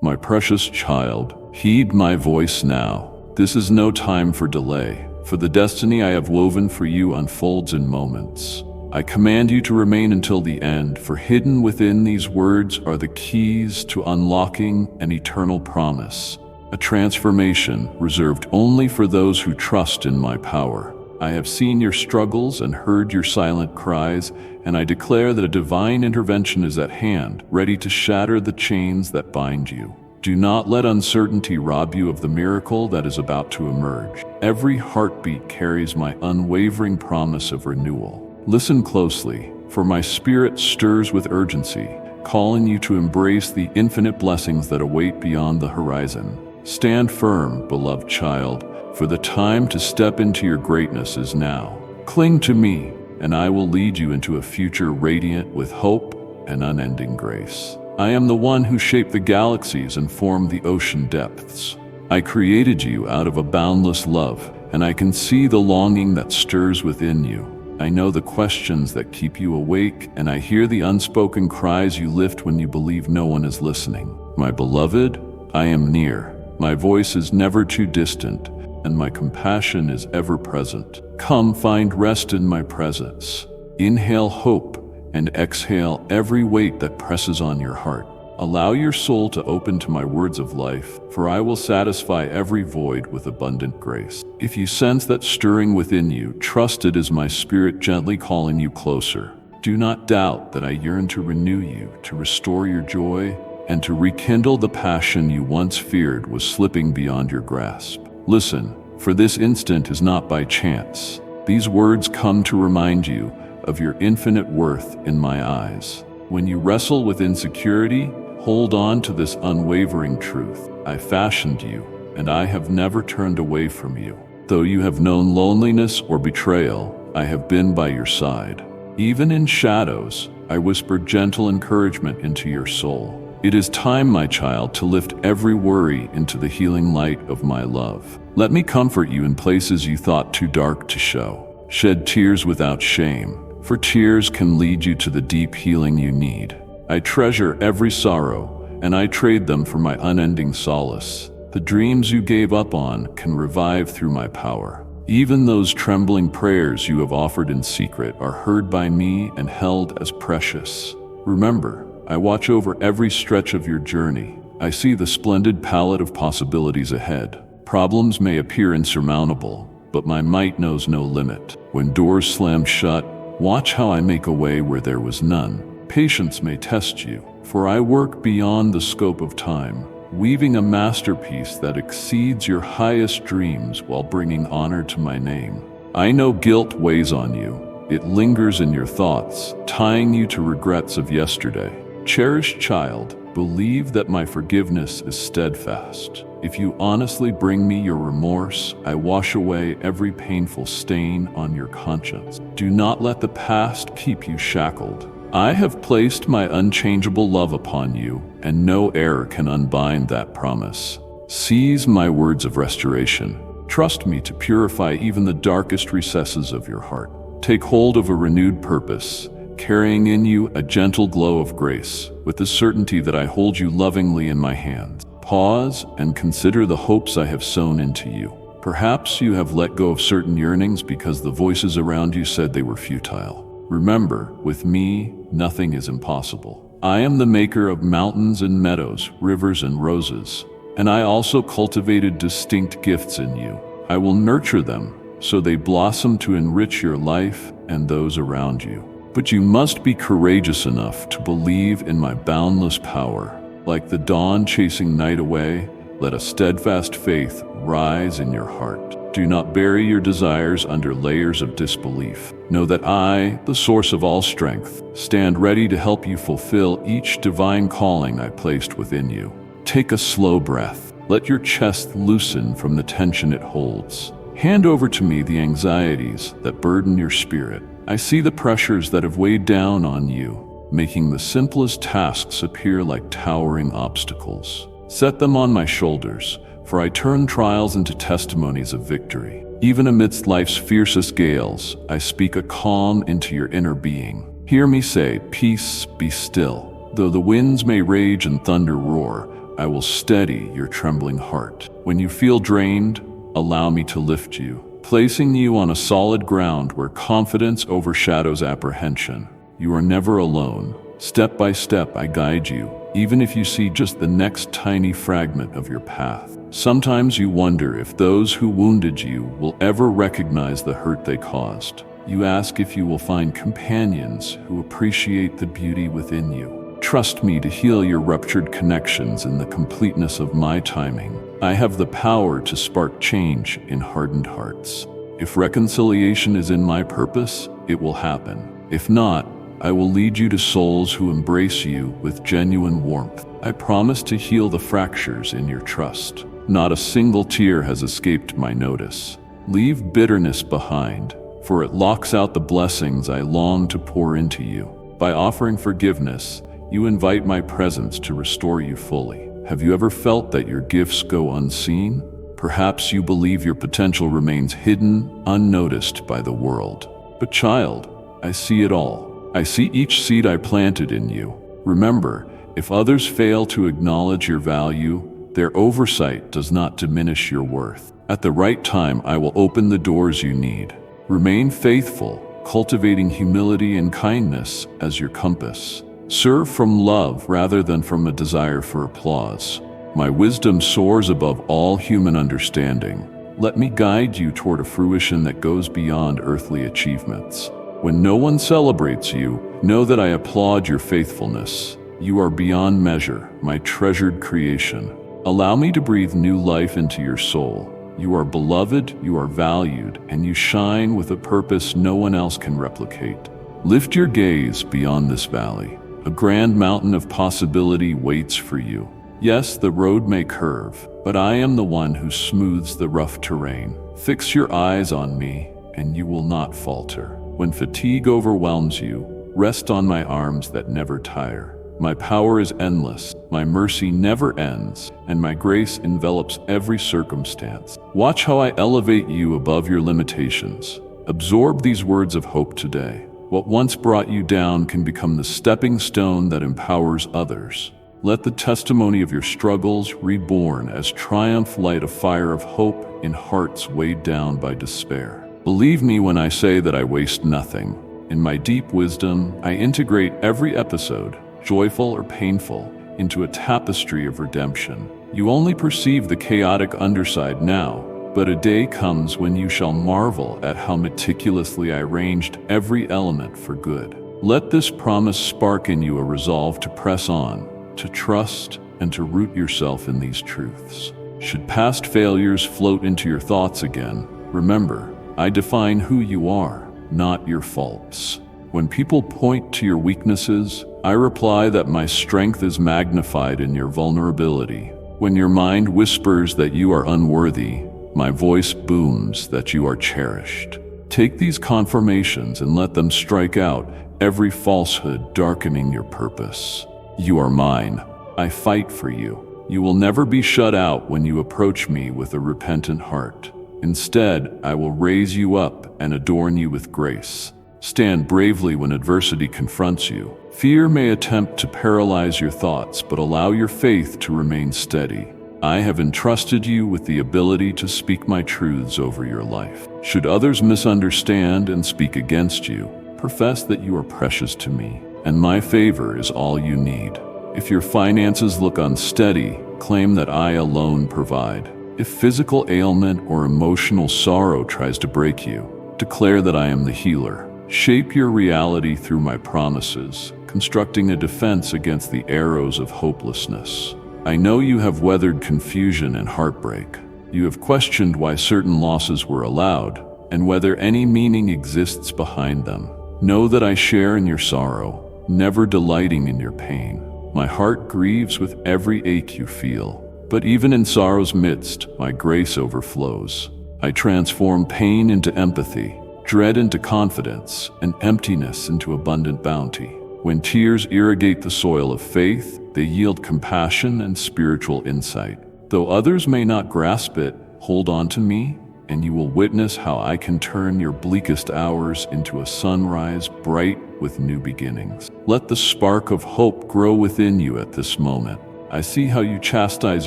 My precious child, heed my voice now. This is no time for delay, for the destiny I have woven for you unfolds in moments. I command you to remain until the end, for hidden within these words are the keys to unlocking an eternal promise, a transformation reserved only for those who trust in my power. I have seen your struggles and heard your silent cries, and I declare that a divine intervention is at hand, ready to shatter the chains that bind you. Do not let uncertainty rob you of the miracle that is about to emerge. Every heartbeat carries my unwavering promise of renewal. Listen closely, for my spirit stirs with urgency, calling you to embrace the infinite blessings that await beyond the horizon. Stand firm, beloved child, for the time to step into your greatness is now. Cling to me, and I will lead you into a future radiant with hope and unending grace. I am the one who shaped the galaxies and formed the ocean depths. I created you out of a boundless love, and I can see the longing that stirs within you. I know the questions that keep you awake, and I hear the unspoken cries you lift when you believe no one is listening. My beloved, I am near. My voice is never too distant, and my compassion is ever present. Come find rest in my presence. Inhale hope and exhale every weight that presses on your heart. Allow your soul to open to my words of life, for I will satisfy every void with abundant grace. If you sense that stirring within you, trust it is my spirit gently calling you closer. Do not doubt that I yearn to renew you, to restore your joy, and to rekindle the passion you once feared was slipping beyond your grasp. Listen, for this instant is not by chance. These words come to remind you of your infinite worth in my eyes. When you wrestle with insecurity, hold on to this unwavering truth. I fashioned you, and I have never turned away from you. Though you have known loneliness or betrayal, I have been by your side. Even in shadows, I whisper gentle encouragement into your soul. It is time, my child, to lift every worry into the healing light of my love. Let me comfort you in places you thought too dark to show. Shed tears without shame, for tears can lead you to the deep healing you need. I treasure every sorrow, and I trade them for my unending solace. The dreams you gave up on can revive through my power. Even those trembling prayers you have offered in secret are heard by me and held as precious. Remember, I watch over every stretch of your journey. I see the splendid palette of possibilities ahead. Problems may appear insurmountable, but my might knows no limit. When doors slam shut, watch how I make a way where there was none. Patience may test you, for I work beyond the scope of time, weaving a masterpiece that exceeds your highest dreams while bringing honor to my name. I know guilt weighs on you. It lingers in your thoughts, tying you to regrets of yesterday. Cherished child, believe that my forgiveness is steadfast. If you honestly bring me your remorse, I wash away every painful stain on your conscience. Do not let the past keep you shackled. I have placed my unchangeable love upon you, and no error can unbind that promise. Seize my words of restoration. Trust me to purify even the darkest recesses of your heart. Take hold of a renewed purpose, carrying in you a gentle glow of grace, with the certainty that I hold you lovingly in my hands. Pause and consider the hopes I have sown into you. Perhaps you have let go of certain yearnings because the voices around you said they were futile. Remember, with me, nothing is impossible. I am the maker of mountains and meadows, rivers and roses, and I also cultivated distinct gifts in you. I will nurture them so they blossom to enrich your life and those around you. But you must be courageous enough to believe in my boundless power. Like the dawn chasing night away, let a steadfast faith rise in your heart. Do not bury your desires under layers of disbelief. Know that I, the source of all strength, stand ready to help you fulfill each divine calling I placed within you. Take a slow breath. Let your chest loosen from the tension it holds. Hand over to me the anxieties that burden your spirit. I see the pressures that have weighed down on you, making the simplest tasks appear like towering obstacles. Set them on my shoulders, for I turn trials into testimonies of victory. Even amidst life's fiercest gales, I speak a calm into your inner being. Hear me say, "Peace, be still." Though the winds may rage and thunder roar, I will steady your trembling heart. When you feel drained, allow me to lift you, placing you on a solid ground where confidence overshadows apprehension. You are never alone. Step by step, I guide you, even if you see just the next tiny fragment of your path. Sometimes you wonder if those who wounded you will ever recognize the hurt they caused. You ask if you will find companions who appreciate the beauty within you. Trust me to heal your ruptured connections in the completeness of my timing. I have the power to spark change in hardened hearts. If reconciliation is in my purpose, it will happen. If not, I will lead you to souls who embrace you with genuine warmth. I promise to heal the fractures in your trust. Not a single tear has escaped my notice. Leave bitterness behind, for it locks out the blessings I long to pour into you. By offering forgiveness, you invite my presence to restore you fully. Have you ever felt that your gifts go unseen? Perhaps you believe your potential remains hidden, unnoticed by the world. But child, I see it all. I see each seed I planted in you. Remember, if others fail to acknowledge your value, their oversight does not diminish your worth. At the right time, I will open the doors you need. Remain faithful, cultivating humility and kindness as your compass. Serve from love rather than from a desire for applause. My wisdom soars above all human understanding. Let me guide you toward a fruition that goes beyond earthly achievements. When no one celebrates you, know that I applaud your faithfulness. You are beyond measure, my treasured creation. Allow me to breathe new life into your soul. You are beloved, you are valued, and you shine with a purpose no one else can replicate. Lift your gaze beyond this valley. A grand mountain of possibility waits for you. Yes, the road may curve, but I am the one who smooths the rough terrain. Fix your eyes on me, and you will not falter. When fatigue overwhelms you, rest on my arms that never tire. My power is endless, my mercy never ends, and my grace envelops every circumstance. Watch how I elevate you above your limitations. Absorb these words of hope today. What once brought you down can become the stepping stone that empowers others. Let the testimony of your struggles reborn as triumph light a fire of hope in hearts weighed down by despair. Believe me when I say that I waste nothing. In my deep wisdom, I integrate every episode, joyful or painful, into a tapestry of redemption. You only perceive the chaotic underside now, but a day comes when you shall marvel at how meticulously I arranged every element for good. Let this promise spark in you a resolve to press on, to trust, and to root yourself in these truths. Should past failures float into your thoughts again, remember, I define who you are, not your faults. When people point to your weaknesses, I reply that my strength is magnified in your vulnerability. When your mind whispers that you are unworthy, my voice booms that you are cherished. Take these confirmations and let them strike out every falsehood darkening your purpose. You are mine. I fight for you. You will never be shut out when you approach me with a repentant heart. Instead, I will raise you up and adorn you with grace. Stand bravely when adversity confronts you. Fear may attempt to paralyze your thoughts, but allow your faith to remain steady. I have entrusted you with the ability to speak my truths over your life. Should others misunderstand and speak against you, profess that you are precious to me, and my favor is all you need. If your finances look unsteady, claim that I alone provide. If physical ailment or emotional sorrow tries to break you, declare that I am the healer. Shape your reality through my promises, constructing a defense against the arrows of hopelessness. I know you have weathered confusion and heartbreak. You have questioned why certain losses were allowed, and whether any meaning exists behind them. Know that I share in your sorrow, never delighting in your pain. My heart grieves with every ache you feel. But even in sorrow's midst, my grace overflows. I transform pain into empathy, dread into confidence, and emptiness into abundant bounty. When tears irrigate the soil of faith, they yield compassion and spiritual insight. Though others may not grasp it, hold on to me, and you will witness how I can turn your bleakest hours into a sunrise bright with new beginnings. Let the spark of hope grow within you at this moment. I see how you chastise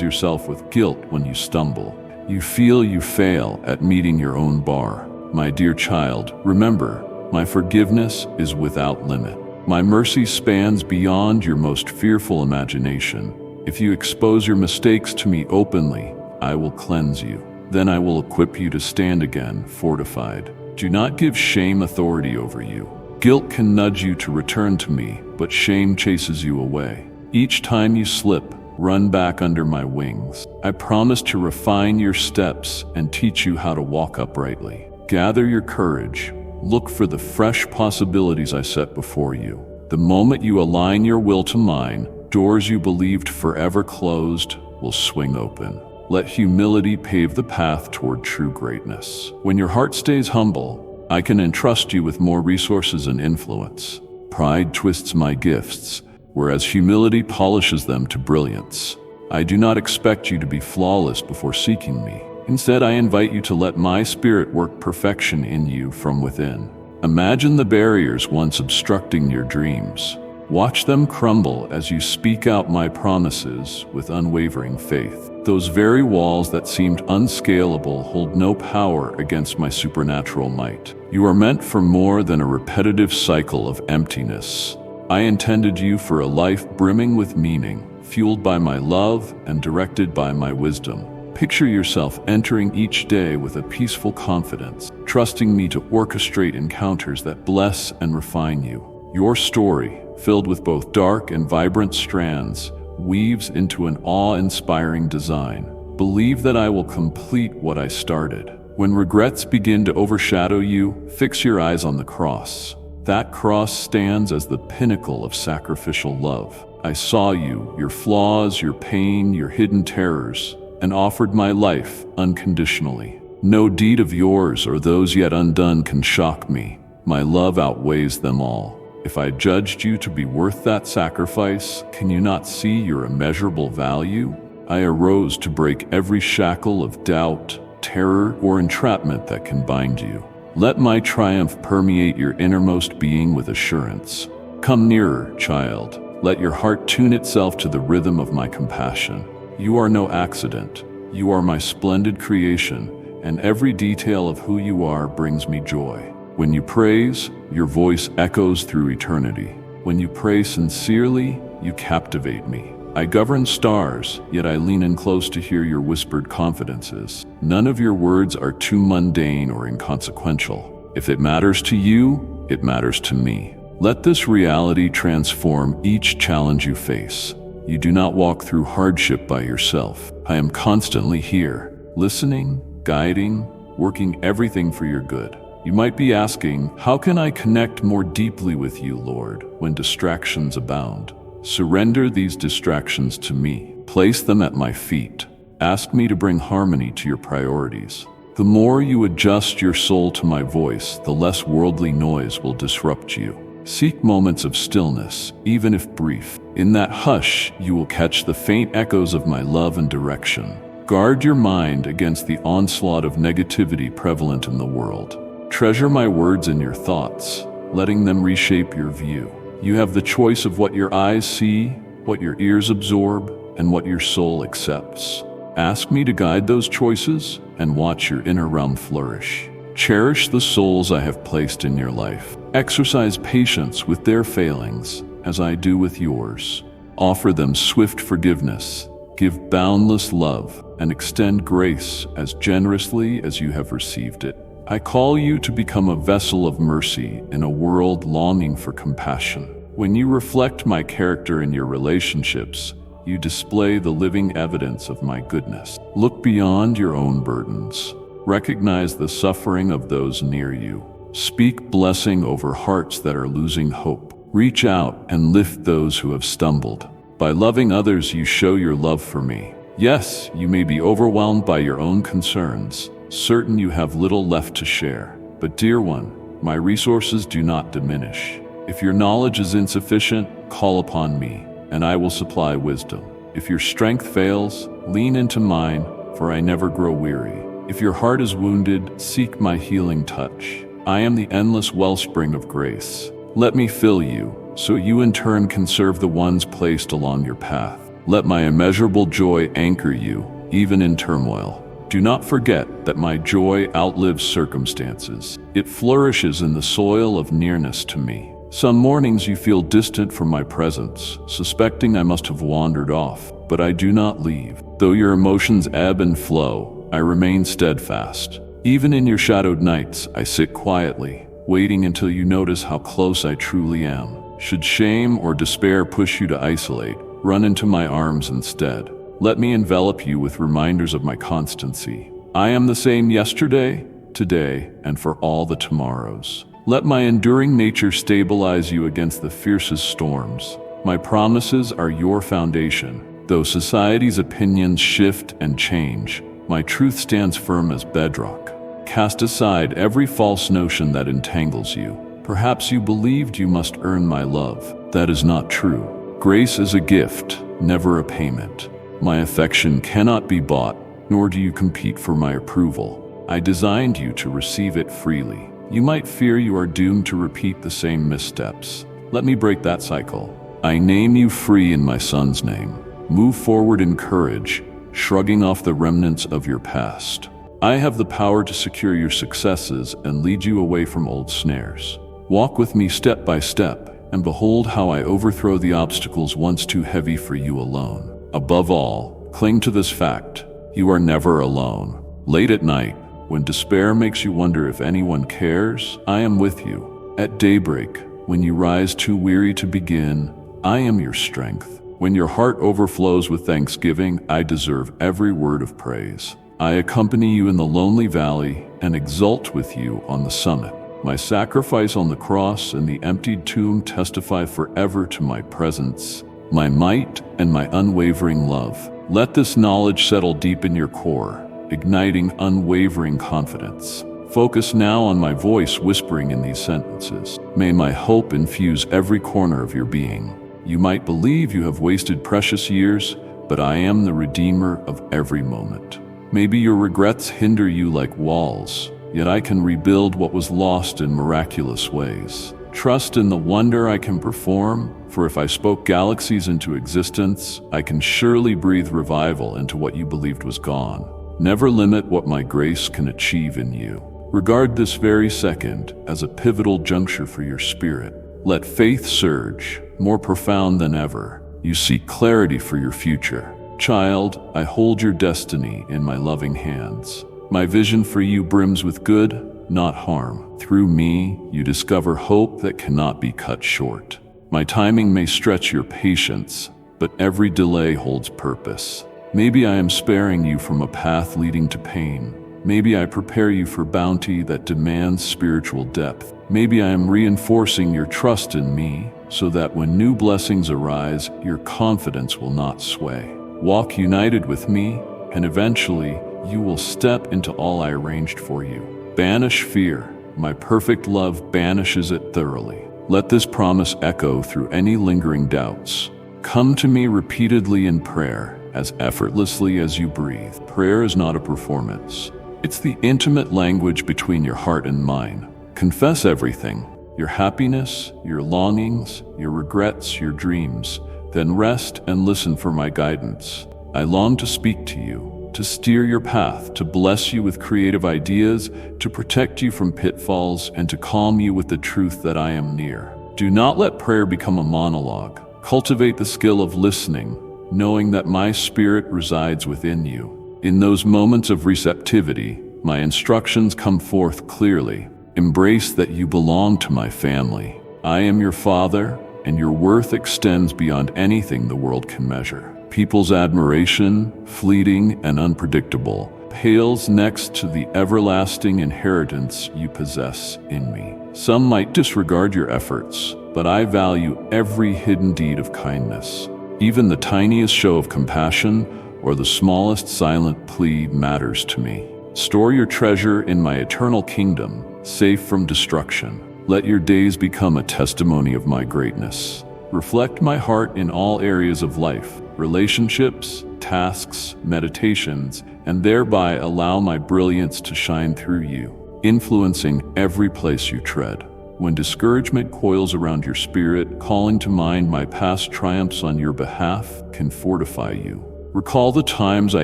yourself with guilt when you stumble. You feel you fail at meeting your own bar. My dear child, remember, my forgiveness is without limit. My mercy spans beyond your most fearful imagination. If you expose your mistakes to me openly, I will cleanse you. Then I will equip you to stand again, fortified. Do not give shame authority over you. Guilt can nudge you to return to me, but shame chases you away. Each time you slip, run back under my wings. I promise to refine your steps and teach you how to walk uprightly. Gather your courage. Look for the fresh possibilities I set before you. The moment you align your will to mine, doors you believed forever closed will swing open. Let humility pave the path toward true greatness. When your heart stays humble, I can entrust you with more resources and influence. Pride twists my gifts, whereas humility polishes them to brilliance. I do not expect you to be flawless before seeking me. Instead, I invite you to let my spirit work perfection in you from within. Imagine the barriers once obstructing your dreams. Watch them crumble as you speak out my promises with unwavering faith. Those very walls that seemed unscalable hold no power against my supernatural might. You are meant for more than a repetitive cycle of emptiness. I intended you for a life brimming with meaning, fueled by my love and directed by my wisdom. Picture yourself entering each day with a peaceful confidence, trusting me to orchestrate encounters that bless and refine you. Your story, filled with both dark and vibrant strands, weaves into an awe-inspiring design. Believe that I will complete what I started. When regrets begin to overshadow you, fix your eyes on the cross. That cross stands as the pinnacle of sacrificial love. I saw you, your flaws, your pain, your hidden terrors, and offered my life unconditionally. No deed of yours or those yet undone can shock me. My love outweighs them all. If I judged you to be worth that sacrifice, can you not see your immeasurable value? I arose to break every shackle of doubt, terror, or entrapment that can bind you. Let my triumph permeate your innermost being with assurance. Come nearer, child. Let your heart tune itself to the rhythm of my compassion. You are no accident. You are my splendid creation, and every detail of who you are brings me joy. When you praise, your voice echoes through eternity. When you pray sincerely, you captivate me. I govern stars, yet I lean in close to hear your whispered confidences. None of your words are too mundane or inconsequential. If it matters to you, it matters to me. Let this reality transform each challenge you face. You do not walk through hardship by yourself. I am constantly here, listening, guiding, working everything for your good. You might be asking, how can I connect more deeply with you, Lord, when distractions abound? Surrender these distractions to me. Place them at my feet. Ask me to bring harmony to your priorities. The more you adjust your soul to my voice, the less worldly noise will disrupt you. Seek moments of stillness, even if brief. In that hush, you will catch the faint echoes of my love and direction. Guard your mind against the onslaught of negativity prevalent in the world. Treasure my words in your thoughts, letting them reshape your view. You have the choice of what your eyes see, what your ears absorb, and what your soul accepts. Ask me to guide those choices and watch your inner realm flourish. Cherish the souls I have placed in your life. Exercise patience with their failings, as I do with yours. Offer them swift forgiveness, give boundless love, and extend grace as generously as you have received it. I call you to become a vessel of mercy in a world longing for compassion. When you reflect my character in your relationships, you display the living evidence of my goodness. Look beyond your own burdens. Recognize the suffering of those near you. Speak blessing over hearts that are losing hope. Reach out and lift those who have stumbled. By loving others, you show your love for me. Yes, you may be overwhelmed by your own concerns, certain you have little left to share. But dear one, my resources do not diminish. If your knowledge is insufficient, call upon me, and I will supply wisdom. If your strength fails, lean into mine, for I never grow weary. If your heart is wounded, seek my healing touch. I am the endless wellspring of grace. Let me fill you, so you in turn can serve the ones placed along your path. Let my immeasurable joy anchor you, even in turmoil. Do not forget that my joy outlives circumstances. It flourishes in the soil of nearness to me. Some mornings you feel distant from my presence, suspecting I must have wandered off, but I do not leave. Though your emotions ebb and flow, I remain steadfast. Even in your shadowed nights, I sit quietly, waiting until you notice how close I truly am. Should shame or despair push you to isolate, run into my arms instead. Let me envelop you with reminders of my constancy. I am the same yesterday, today, and for all the tomorrows. Let my enduring nature stabilize you against the fiercest storms. My promises are your foundation. Though society's opinions shift and change, my truth stands firm as bedrock. Cast aside every false notion that entangles you. Perhaps you believed you must earn my love. That is not true. Grace is a gift, never a payment. My affection cannot be bought, nor do you compete for my approval. I designed you to receive it freely. You might fear you are doomed to repeat the same missteps. Let me break that cycle. I name you free in my Son's name. Move forward in courage, shrugging off the remnants of your past. I have the power to secure your successes and lead you away from old snares. Walk with me step by step, and behold how I overthrow the obstacles once too heavy for you alone. Above all, cling to this fact: you are never alone. Late at night, when despair makes you wonder if anyone cares, I am with you. At daybreak, when you rise too weary to begin, I am your strength. When your heart overflows with thanksgiving, I deserve every word of praise. I accompany you in the lonely valley and exult with you on the summit. My sacrifice on the cross and the emptied tomb testify forever to my presence, my might, and my unwavering love. Let this knowledge settle deep in your core, igniting unwavering confidence. Focus now on my voice whispering in these sentences. May my hope infuse every corner of your being. You might believe you have wasted precious years, but I am the redeemer of every moment. Maybe your regrets hinder you like walls, yet I can rebuild what was lost in miraculous ways. Trust in the wonder I can perform, for if I spoke galaxies into existence, I can surely breathe revival into what you believed was gone. Never limit what my grace can achieve in you. Regard this very second as a pivotal juncture for your spirit. Let faith surge, more profound than ever. You seek clarity for your future. Child, I hold your destiny in my loving hands. My vision for you brims with good, not harm. Through me, you discover hope that cannot be cut short. My timing may stretch your patience, but every delay holds purpose. Maybe I am sparing you from a path leading to pain. Maybe I prepare you for bounty that demands spiritual depth. Maybe I am reinforcing your trust in me, so that when new blessings arise, your confidence will not sway. Walk united with me, and eventually, you will step into all I arranged for you. Banish fear. My perfect love banishes it thoroughly. Let this promise echo through any lingering doubts. Come to me repeatedly in prayer, as effortlessly as you breathe. Prayer is not a performance. It's the intimate language between your heart and mine. Confess everything, your happiness, your longings, your regrets, your dreams. Then rest and listen for my guidance. I long to speak to you, to steer your path, to bless you with creative ideas, to protect you from pitfalls, and to calm you with the truth that I am near. Do not let prayer become a monologue. Cultivate the skill of listening, knowing that my spirit resides within you. In those moments of receptivity, my instructions come forth clearly. Embrace that you belong to my family. I am your father, and your worth extends beyond anything the world can measure. People's admiration, fleeting and unpredictable, pales next to the everlasting inheritance you possess in me. Some might disregard your efforts, but I value every hidden deed of kindness. Even the tiniest show of compassion or the smallest silent plea matters to me. Store your treasure in my eternal kingdom, safe from destruction. Let your days become a testimony of my greatness. Reflect my heart in all areas of life, relationships, tasks, meditations, and thereby allow my brilliance to shine through you, influencing every place you tread. When discouragement coils around your spirit, calling to mind my past triumphs on your behalf can fortify you. Recall the times I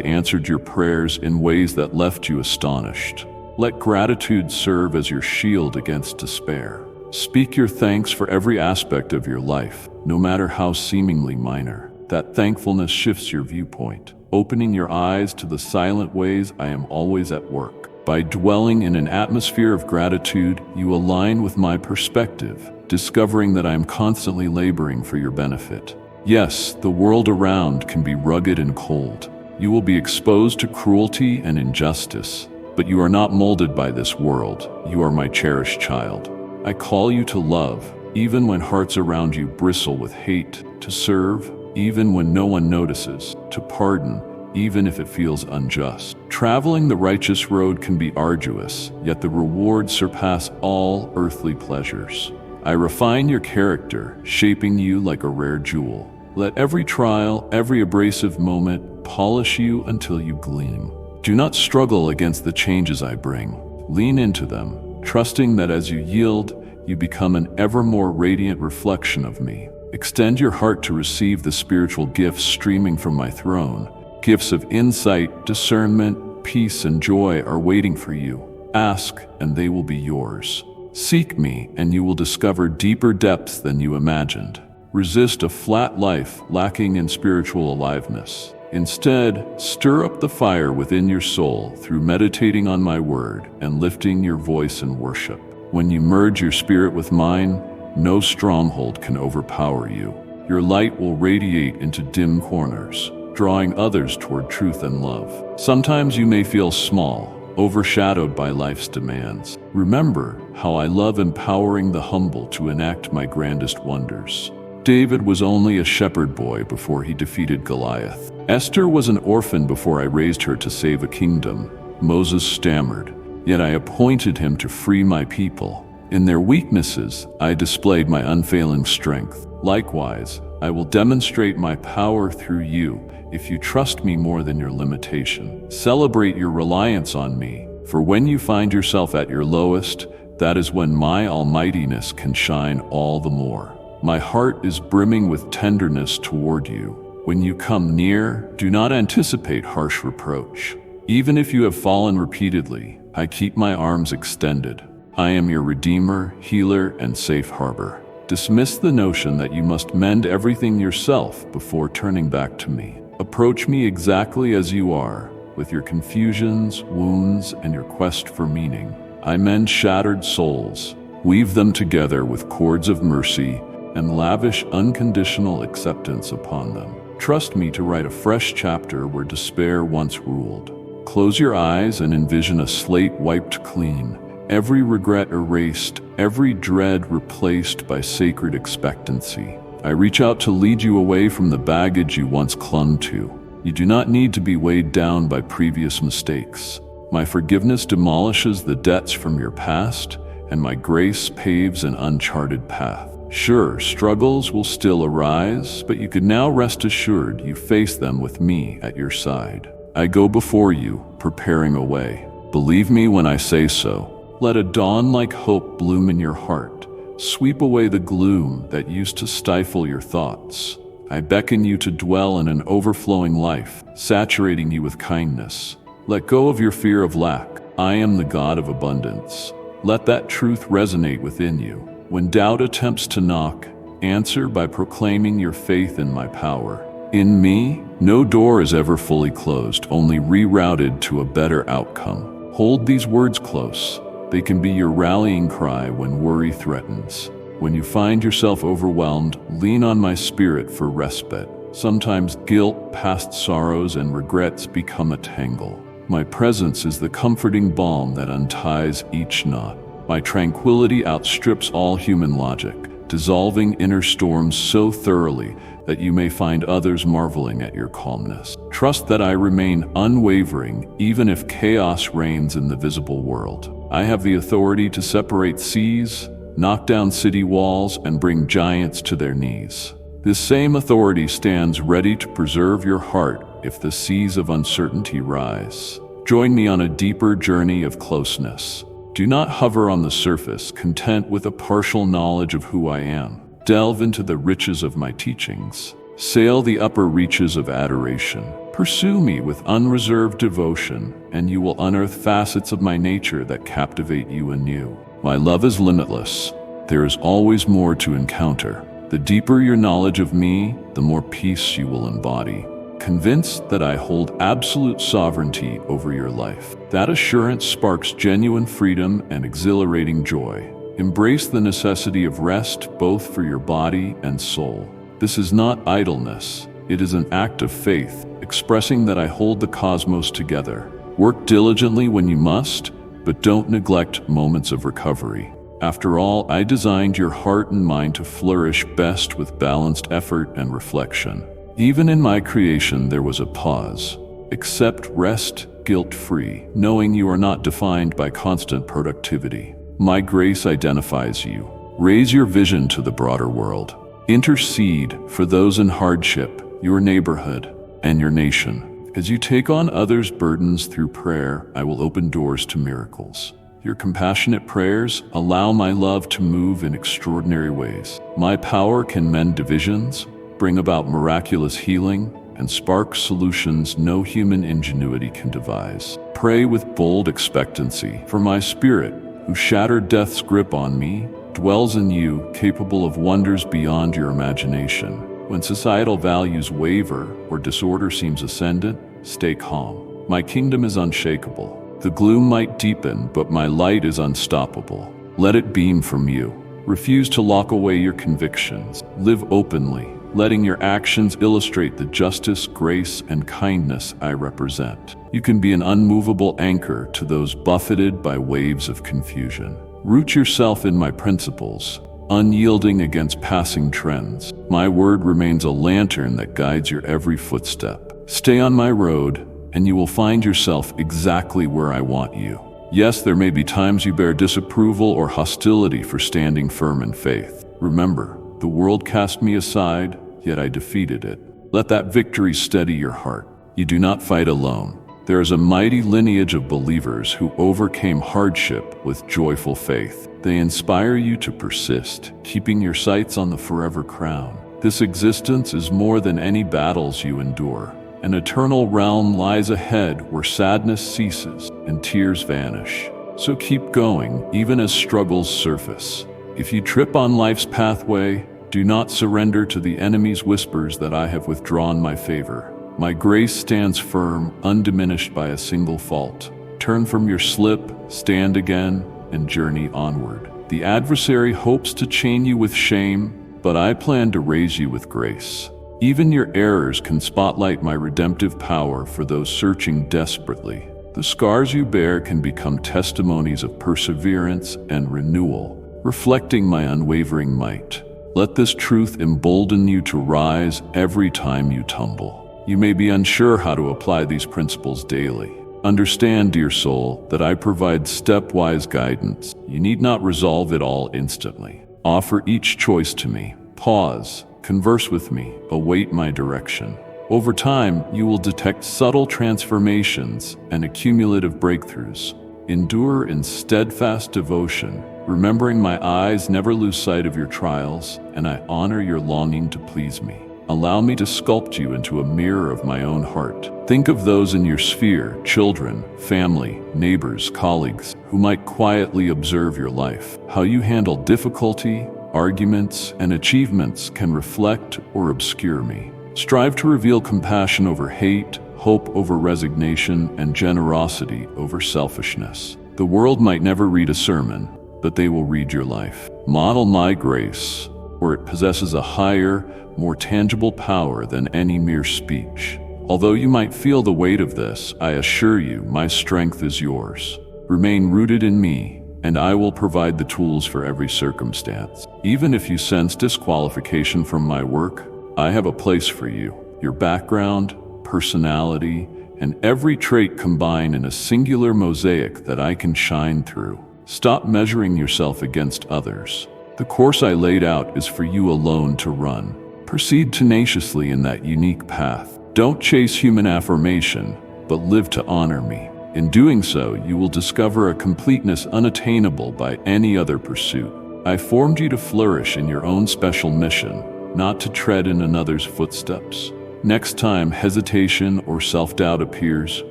answered your prayers in ways that left you astonished. Let gratitude serve as your shield against despair. Speak your thanks for every aspect of your life, no matter how seemingly minor. That thankfulness shifts your viewpoint, opening your eyes to the silent ways I am always at work. By dwelling in an atmosphere of gratitude, you align with my perspective, discovering that I am constantly laboring for your benefit. Yes, the world around can be rugged and cold. You will be exposed to cruelty and injustice, but you are not molded by this world. You are my cherished child. I call you to love, even when hearts around you bristle with hate, to serve, even when no one notices, to pardon, even if it feels unjust. Traveling the righteous road can be arduous, yet the rewards surpass all earthly pleasures. I refine your character, shaping you like a rare jewel. Let every trial, every abrasive moment, polish you until you gleam. Do not struggle against the changes I bring. Lean into them, trusting that as you yield, you become an ever more radiant reflection of me. Extend your heart to receive the spiritual gifts streaming from my throne. Gifts of insight, discernment, peace, and joy are waiting for you. Ask, and they will be yours. Seek me, and you will discover deeper depths than you imagined. Resist a flat life lacking in spiritual aliveness. Instead, stir up the fire within your soul through meditating on my word and lifting your voice in worship. When you merge your spirit with mine, no stronghold can overpower you. Your light will radiate into dim corners, drawing others toward truth and love. Sometimes you may feel small, overshadowed by life's demands. Remember how I love empowering the humble to enact my grandest wonders. David was only a shepherd boy before he defeated Goliath. Esther was an orphan before I raised her to save a kingdom. Moses stammered, yet I appointed him to free my people. In their weaknesses, I displayed my unfailing strength. Likewise, I will demonstrate my power through you if you trust me more than your limitation. Celebrate your reliance on me, for when you find yourself at your lowest, that is when my almightiness can shine all the more. My heart is brimming with tenderness toward you. When you come near, do not anticipate harsh reproach. Even if you have fallen repeatedly, I keep my arms extended. I am your redeemer, healer, and safe harbor. Dismiss the notion that you must mend everything yourself before turning back to me. Approach me exactly as you are, with your confusions, wounds, and your quest for meaning. I mend shattered souls, weave them together with cords of mercy, and lavish unconditional acceptance upon them. Trust me to write a fresh chapter where despair once ruled. Close your eyes and envision a slate wiped clean, every regret erased, every dread replaced by sacred expectancy. I reach out to lead you away from the baggage you once clung to. You do not need to be weighed down by previous mistakes. My forgiveness demolishes the debts from your past, and my grace paves an uncharted path. Sure, struggles will still arise, but you can now rest assured you face them with me at your side. I go before you, preparing a way. Believe me when I say so. Let a dawn-like hope bloom in your heart. Sweep away the gloom that used to stifle your thoughts. I beckon you to dwell in an overflowing life, saturating you with kindness. Let go of your fear of lack. I am the God of abundance. Let that truth resonate within you. When doubt attempts to knock, answer by proclaiming your faith in my power. In me, no door is ever fully closed, only rerouted to a better outcome. Hold these words close. They can be your rallying cry when worry threatens. When you find yourself overwhelmed, lean on my spirit for respite. Sometimes guilt, past sorrows, and regrets become a tangle. My presence is the comforting balm that unties each knot. My tranquility outstrips all human logic, dissolving inner storms so thoroughly that you may find others marveling at your calmness. Trust that I remain unwavering even if chaos reigns in the visible world. I have the authority to separate seas, knock down city walls, and bring giants to their knees. This same authority stands ready to preserve your heart if the seas of uncertainty rise. Join me on a deeper journey of closeness. Do not hover on the surface, content with a partial knowledge of who I am. Delve into the riches of my teachings. Sail the upper reaches of adoration. Pursue me with unreserved devotion, and you will unearth facets of my nature that captivate you anew. My love is limitless. There is always more to encounter. The deeper your knowledge of me, the more peace you will embody. Convinced that I hold absolute sovereignty over your life. That assurance sparks genuine freedom and exhilarating joy. Embrace the necessity of rest both for your body and soul. This is not idleness. It is an act of faith, expressing that I hold the cosmos together. Work diligently when you must, but don't neglect moments of recovery. After all, I designed your heart and mind to flourish best with balanced effort and reflection. Even in my creation, there was a pause. Accept rest guilt-free, knowing you are not defined by constant productivity. My grace identifies you. Raise your vision to the broader world. Intercede for those in hardship, your neighborhood, and your nation. As you take on others' burdens through prayer, I will open doors to miracles. Your compassionate prayers allow my love to move in extraordinary ways. My power can mend divisions, bring about miraculous healing, and spark solutions no human ingenuity can devise. Pray with bold expectancy, for my spirit, who shattered death's grip on me, dwells in you, capable of wonders beyond your imagination. When societal values waver or disorder seems ascendant, stay calm. My kingdom is unshakable. The gloom might deepen, but my light is unstoppable. Let it beam from you. Refuse to lock away your convictions. Live openly, letting your actions illustrate the justice, grace, and kindness I represent. You can be an unmovable anchor to those buffeted by waves of confusion. Root yourself in my principles, unyielding against passing trends. My word remains a lantern that guides your every footstep. Stay on my road, and you will find yourself exactly where I want you. Yes, there may be times you bear disapproval or hostility for standing firm in faith. Remember, the world cast me aside, yet I defeated it. Let that victory steady your heart. You do not fight alone. There is a mighty lineage of believers who overcame hardship with joyful faith. They inspire you to persist, keeping your sights on the forever crown. This existence is more than any battles you endure. An eternal realm lies ahead where sadness ceases and tears vanish. So keep going, even as struggles surface. If you trip on life's pathway, do not surrender to the enemy's whispers that I have withdrawn my favor. My grace stands firm, undiminished by a single fault. Turn from your slip, stand again, and journey onward. The adversary hopes to chain you with shame, but I plan to raise you with grace. Even your errors can spotlight my redemptive power for those searching desperately. The scars you bear can become testimonies of perseverance and renewal, reflecting my unwavering might. Let this truth embolden you to rise every time you tumble. You may be unsure how to apply these principles daily. Understand, dear soul, that I provide stepwise guidance. You need not resolve it all instantly. Offer each choice to me. Pause. Converse with me, await my direction. Over time, you will detect subtle transformations and accumulative breakthroughs. Endure in steadfast devotion, remembering my eyes never lose sight of your trials, and I honor your longing to please me. Allow me to sculpt you into a mirror of my own heart. Think of those in your sphere, children, family, neighbors, colleagues, who might quietly observe your life. How you handle difficulty, arguments, and achievements can reflect or obscure me. Strive to reveal compassion over hate, hope over resignation, and generosity over selfishness. The world might never read a sermon, but they will read your life. Model my grace, where it possesses a higher, more tangible power than any mere speech. Although you might feel the weight of this, I assure you my strength is yours. Remain rooted in me, and I will provide the tools for every circumstance. Even if you sense disqualification from my work, I have a place for you. Your background, personality, and every trait combine in a singular mosaic that I can shine through. Stop measuring yourself against others. The course I laid out is for you alone to run. Proceed tenaciously in that unique path. Don't chase human affirmation, but live to honor me. In doing so, you will discover a completeness unattainable by any other pursuit. I formed you to flourish in your own special mission, not to tread in another's footsteps. Next time hesitation or self-doubt appears,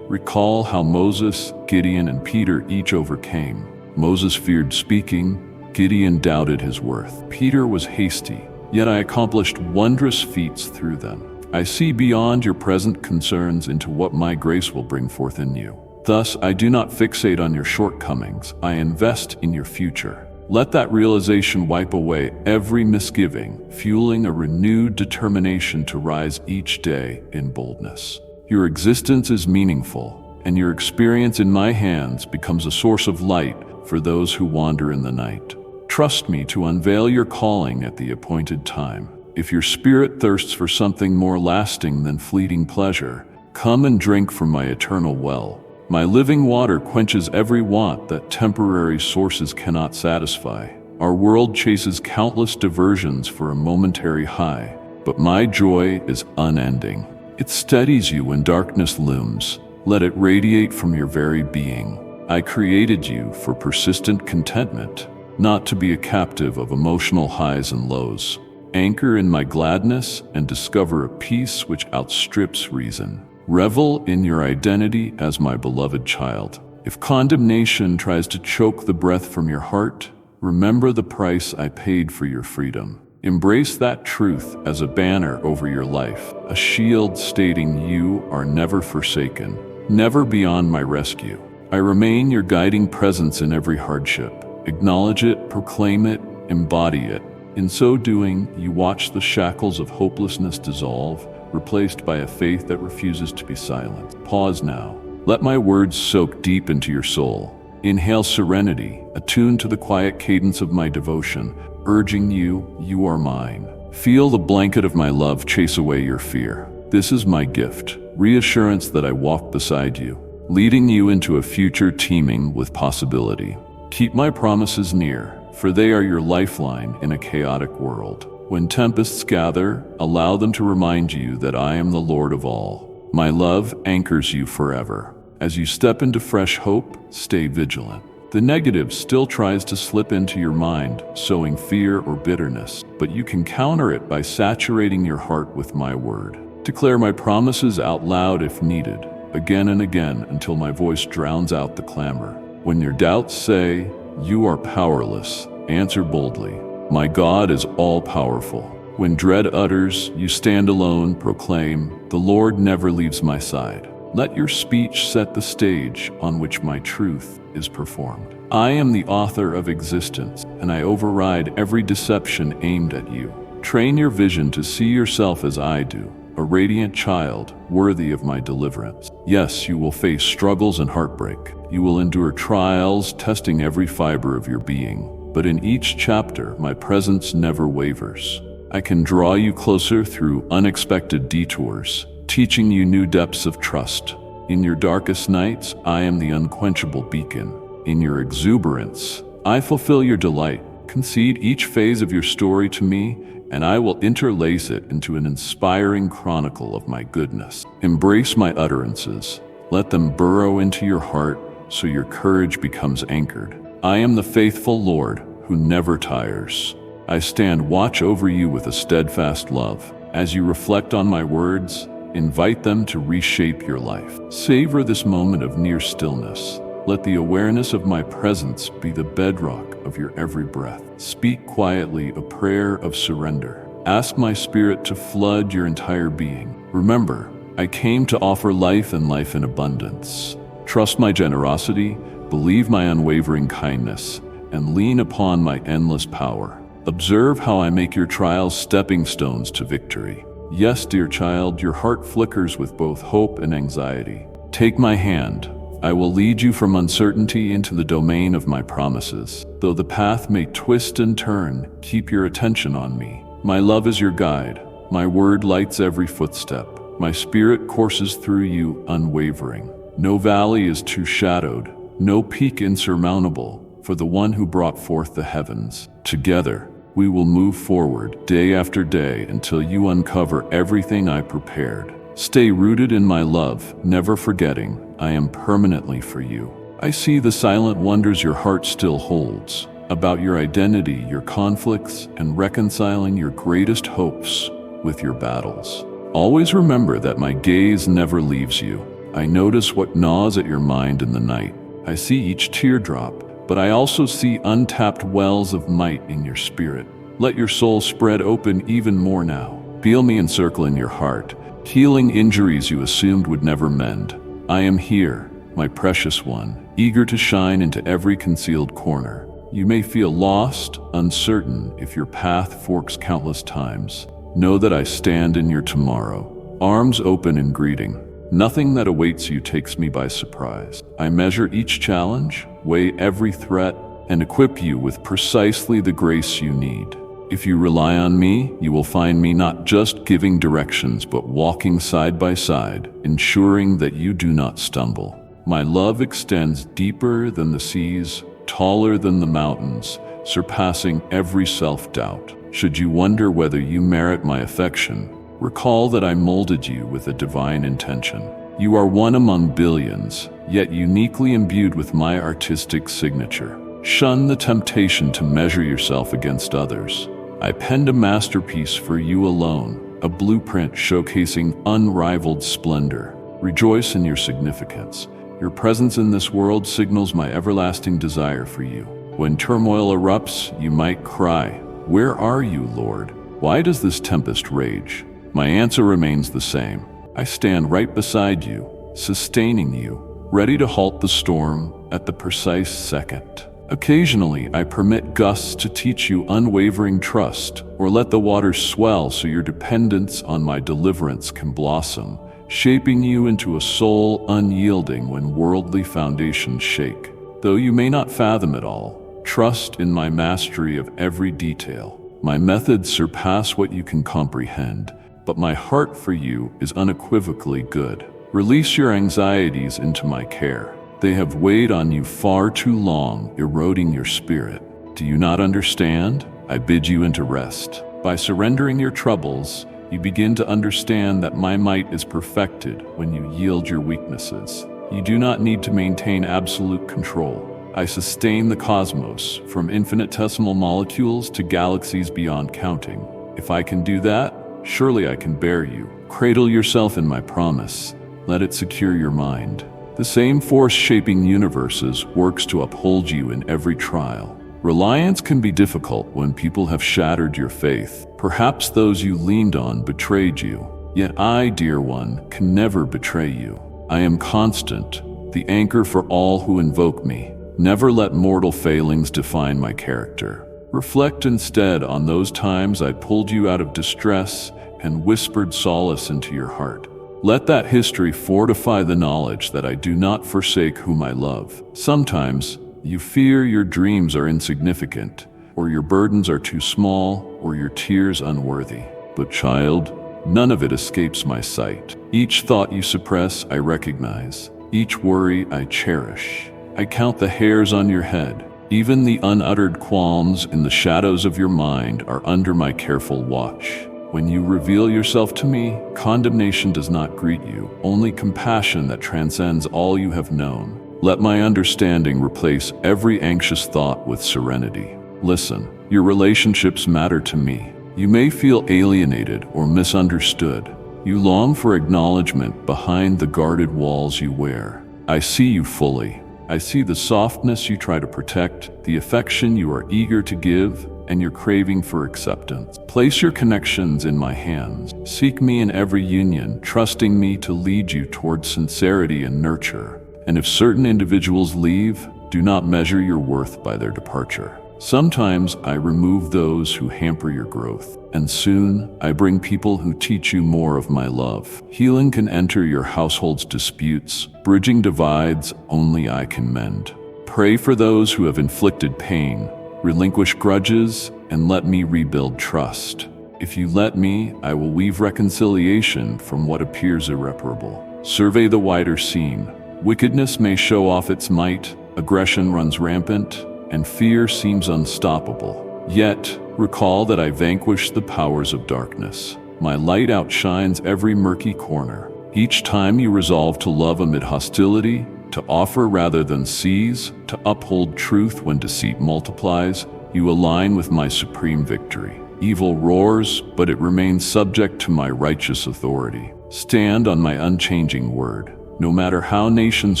recall how Moses, Gideon, and Peter each overcame. Moses feared speaking, Gideon doubted his worth. Peter was hasty, yet I accomplished wondrous feats through them. I see beyond your present concerns into what my grace will bring forth in you. Thus, I do not fixate on your shortcomings, I invest in your future. Let that realization wipe away every misgiving, fueling a renewed determination to rise each day in boldness. Your existence is meaningful, and your experience in my hands becomes a source of light for those who wander in the night. Trust me to unveil your calling at the appointed time. If your spirit thirsts for something more lasting than fleeting pleasure, come and drink from my eternal well. My living water quenches every want that temporary sources cannot satisfy. Our world chases countless diversions for a momentary high, but my joy is unending. It steadies you when darkness looms. Let it radiate from your very being. I created you for persistent contentment, not to be a captive of emotional highs and lows. Anchor in my gladness and discover a peace which outstrips reason. Revel in your identity as my beloved child. If condemnation tries to choke the breath from your heart, remember the price I paid for your freedom. Embrace that truth as a banner over your life, a shield stating you are never forsaken, never beyond my rescue. I remain your guiding presence in every hardship. Acknowledge it, proclaim it, embody it. In so doing, you watch the shackles of hopelessness dissolve, replaced by a faith that refuses to be silent. Pause now. Let my words soak deep into your soul. Inhale serenity, attuned to the quiet cadence of my devotion, urging you are mine. Feel the blanket of my love chase away your fear. This is my gift, reassurance that I walk beside you, leading you into a future teeming with possibility. Keep my promises near, for they are your lifeline in a chaotic world. When tempests gather, allow them to remind you that I am the Lord of all. My love anchors you forever. As you step into fresh hope, stay vigilant. The negative still tries to slip into your mind, sowing fear or bitterness, but you can counter it by saturating your heart with my word. Declare my promises out loud if needed, again and again until my voice drowns out the clamor. When your doubts say, you are powerless, answer boldly. My God is all-powerful. When dread utters, you stand alone, proclaim, the Lord never leaves my side. Let your speech set the stage on which my truth is performed. I am the author of existence, and I override every deception aimed at you. Train your vision to see yourself as I do, a radiant child, worthy of my deliverance. Yes, you will face struggles and heartbreak. You will endure trials, testing every fiber of your being. But in each chapter, my presence never wavers. I can draw you closer through unexpected detours, teaching you new depths of trust. In your darkest nights, I am the unquenchable beacon. In your exuberance, I fulfill your delight. Concede each phase of your story to me, and I will interlace it into an inspiring chronicle of my goodness. Embrace my utterances. Let them burrow into your heart so your courage becomes anchored. I am the faithful Lord who never tires. I stand watch over you with a steadfast love. As you reflect on my words, invite them to reshape your life. Savor this moment of near stillness. Let the awareness of my presence be the bedrock of your every breath. Speak quietly a prayer of surrender. Ask my spirit to flood your entire being. Remember, I came to offer life and life in abundance. Trust my generosity, believe my unwavering kindness, and lean upon my endless power. Observe how I make your trials stepping stones to victory. Yes, dear child, your heart flickers with both hope and anxiety. Take my hand. I will lead you from uncertainty into the domain of my promises. Though the path may twist and turn, keep your attention on me. My love is your guide. My word lights every footstep. My spirit courses through you unwavering. No valley is too shadowed, no peak insurmountable for the one who brought forth the heavens. Together, we will move forward day after day until you uncover everything I prepared. Stay rooted in my love, never forgetting I am permanently for you. I see the silent wonders your heart still holds, about your identity, your conflicts, and reconciling your greatest hopes with your battles. Always remember that my gaze never leaves you. I notice what gnaws at your mind in the night. I see each teardrop, but I also see untapped wells of might in your spirit. Let your soul spread open even more now. Feel me encircling your heart, healing injuries you assumed would never mend. I am here, my precious one, eager to shine into every concealed corner. You may feel lost, uncertain if your path forks countless times. Know that I stand in your tomorrow, arms open in greeting. Nothing that awaits you takes me by surprise. I measure each challenge, weigh every threat, and equip you with precisely the grace you need. If you rely on me, you will find me not just giving directions, but walking side by side, ensuring that you do not stumble. My love extends deeper than the seas, taller than the mountains, surpassing every self-doubt. Should you wonder whether you merit my affection, recall that I molded you with a divine intention. You are one among billions, yet uniquely imbued with my artistic signature. Shun the temptation to measure yourself against others. I penned a masterpiece for you alone, a blueprint showcasing unrivaled splendor. Rejoice in your significance. Your presence in this world signals my everlasting desire for you. When turmoil erupts, you might cry, "Where are you, Lord? Why does this tempest rage?" My answer remains the same. I stand right beside you, sustaining you, ready to halt the storm at the precise second. Occasionally, I permit gusts to teach you unwavering trust, or let the waters swell so your dependence on my deliverance can blossom, shaping you into a soul unyielding when worldly foundations shake. Though you may not fathom it all, trust in my mastery of every detail. My methods surpass what you can comprehend, but my heart for you is unequivocally good. Release your anxieties into my care. They have weighed on you far too long, eroding your spirit. Do you not understand? I bid you into rest. By surrendering your troubles, you begin to understand that my might is perfected when you yield your weaknesses. You do not need to maintain absolute control. I sustain the cosmos, from infinitesimal molecules to galaxies beyond counting. If I can do that, surely I can bear you. Cradle yourself in my promise. Let it secure your mind. The same force shaping universes works to uphold you in every trial. Reliance can be difficult when people have shattered your faith. Perhaps those you leaned on betrayed you. Yet I, dear one, can never betray you. I am constant, the anchor for all who invoke me. Never let mortal failings define my character. Reflect instead on those times I pulled you out of distress and whispered solace into your heart. Let that history fortify the knowledge that I do not forsake whom I love. Sometimes you fear your dreams are insignificant, or your burdens are too small, or your tears unworthy. But child, none of it escapes my sight. Each thought you suppress, I recognize. Each worry, I cherish. I count the hairs on your head. Even the unuttered qualms in the shadows of your mind are under my careful watch. When you reveal yourself to me, condemnation does not greet you, only compassion that transcends all you have known. Let my understanding replace every anxious thought with serenity. Listen, your relationships matter to me. You may feel alienated or misunderstood. You long for acknowledgement behind the guarded walls you wear. I see you fully. I see the softness you try to protect, the affection you are eager to give, and your craving for acceptance. Place your connections in my hands. Seek me in every union, trusting me to lead you towards sincerity and nurture. And if certain individuals leave, do not measure your worth by their departure. Sometimes I remove those who hamper your growth, and soon I bring people who teach you more of my love. Healing can enter your household's disputes, bridging divides only I can mend. Pray for those who have inflicted pain, relinquish grudges, and let me rebuild trust. If you let me, I will weave reconciliation from what appears irreparable. Survey the wider scene. Wickedness may show off its might, aggression runs rampant, and fear seems unstoppable. Yet, recall that I vanquish the powers of darkness. My light outshines every murky corner. Each time you resolve to love amid hostility, to offer rather than seize, to uphold truth when deceit multiplies, you align with my supreme victory. Evil roars, but it remains subject to my righteous authority. Stand on my unchanging word. No matter how nations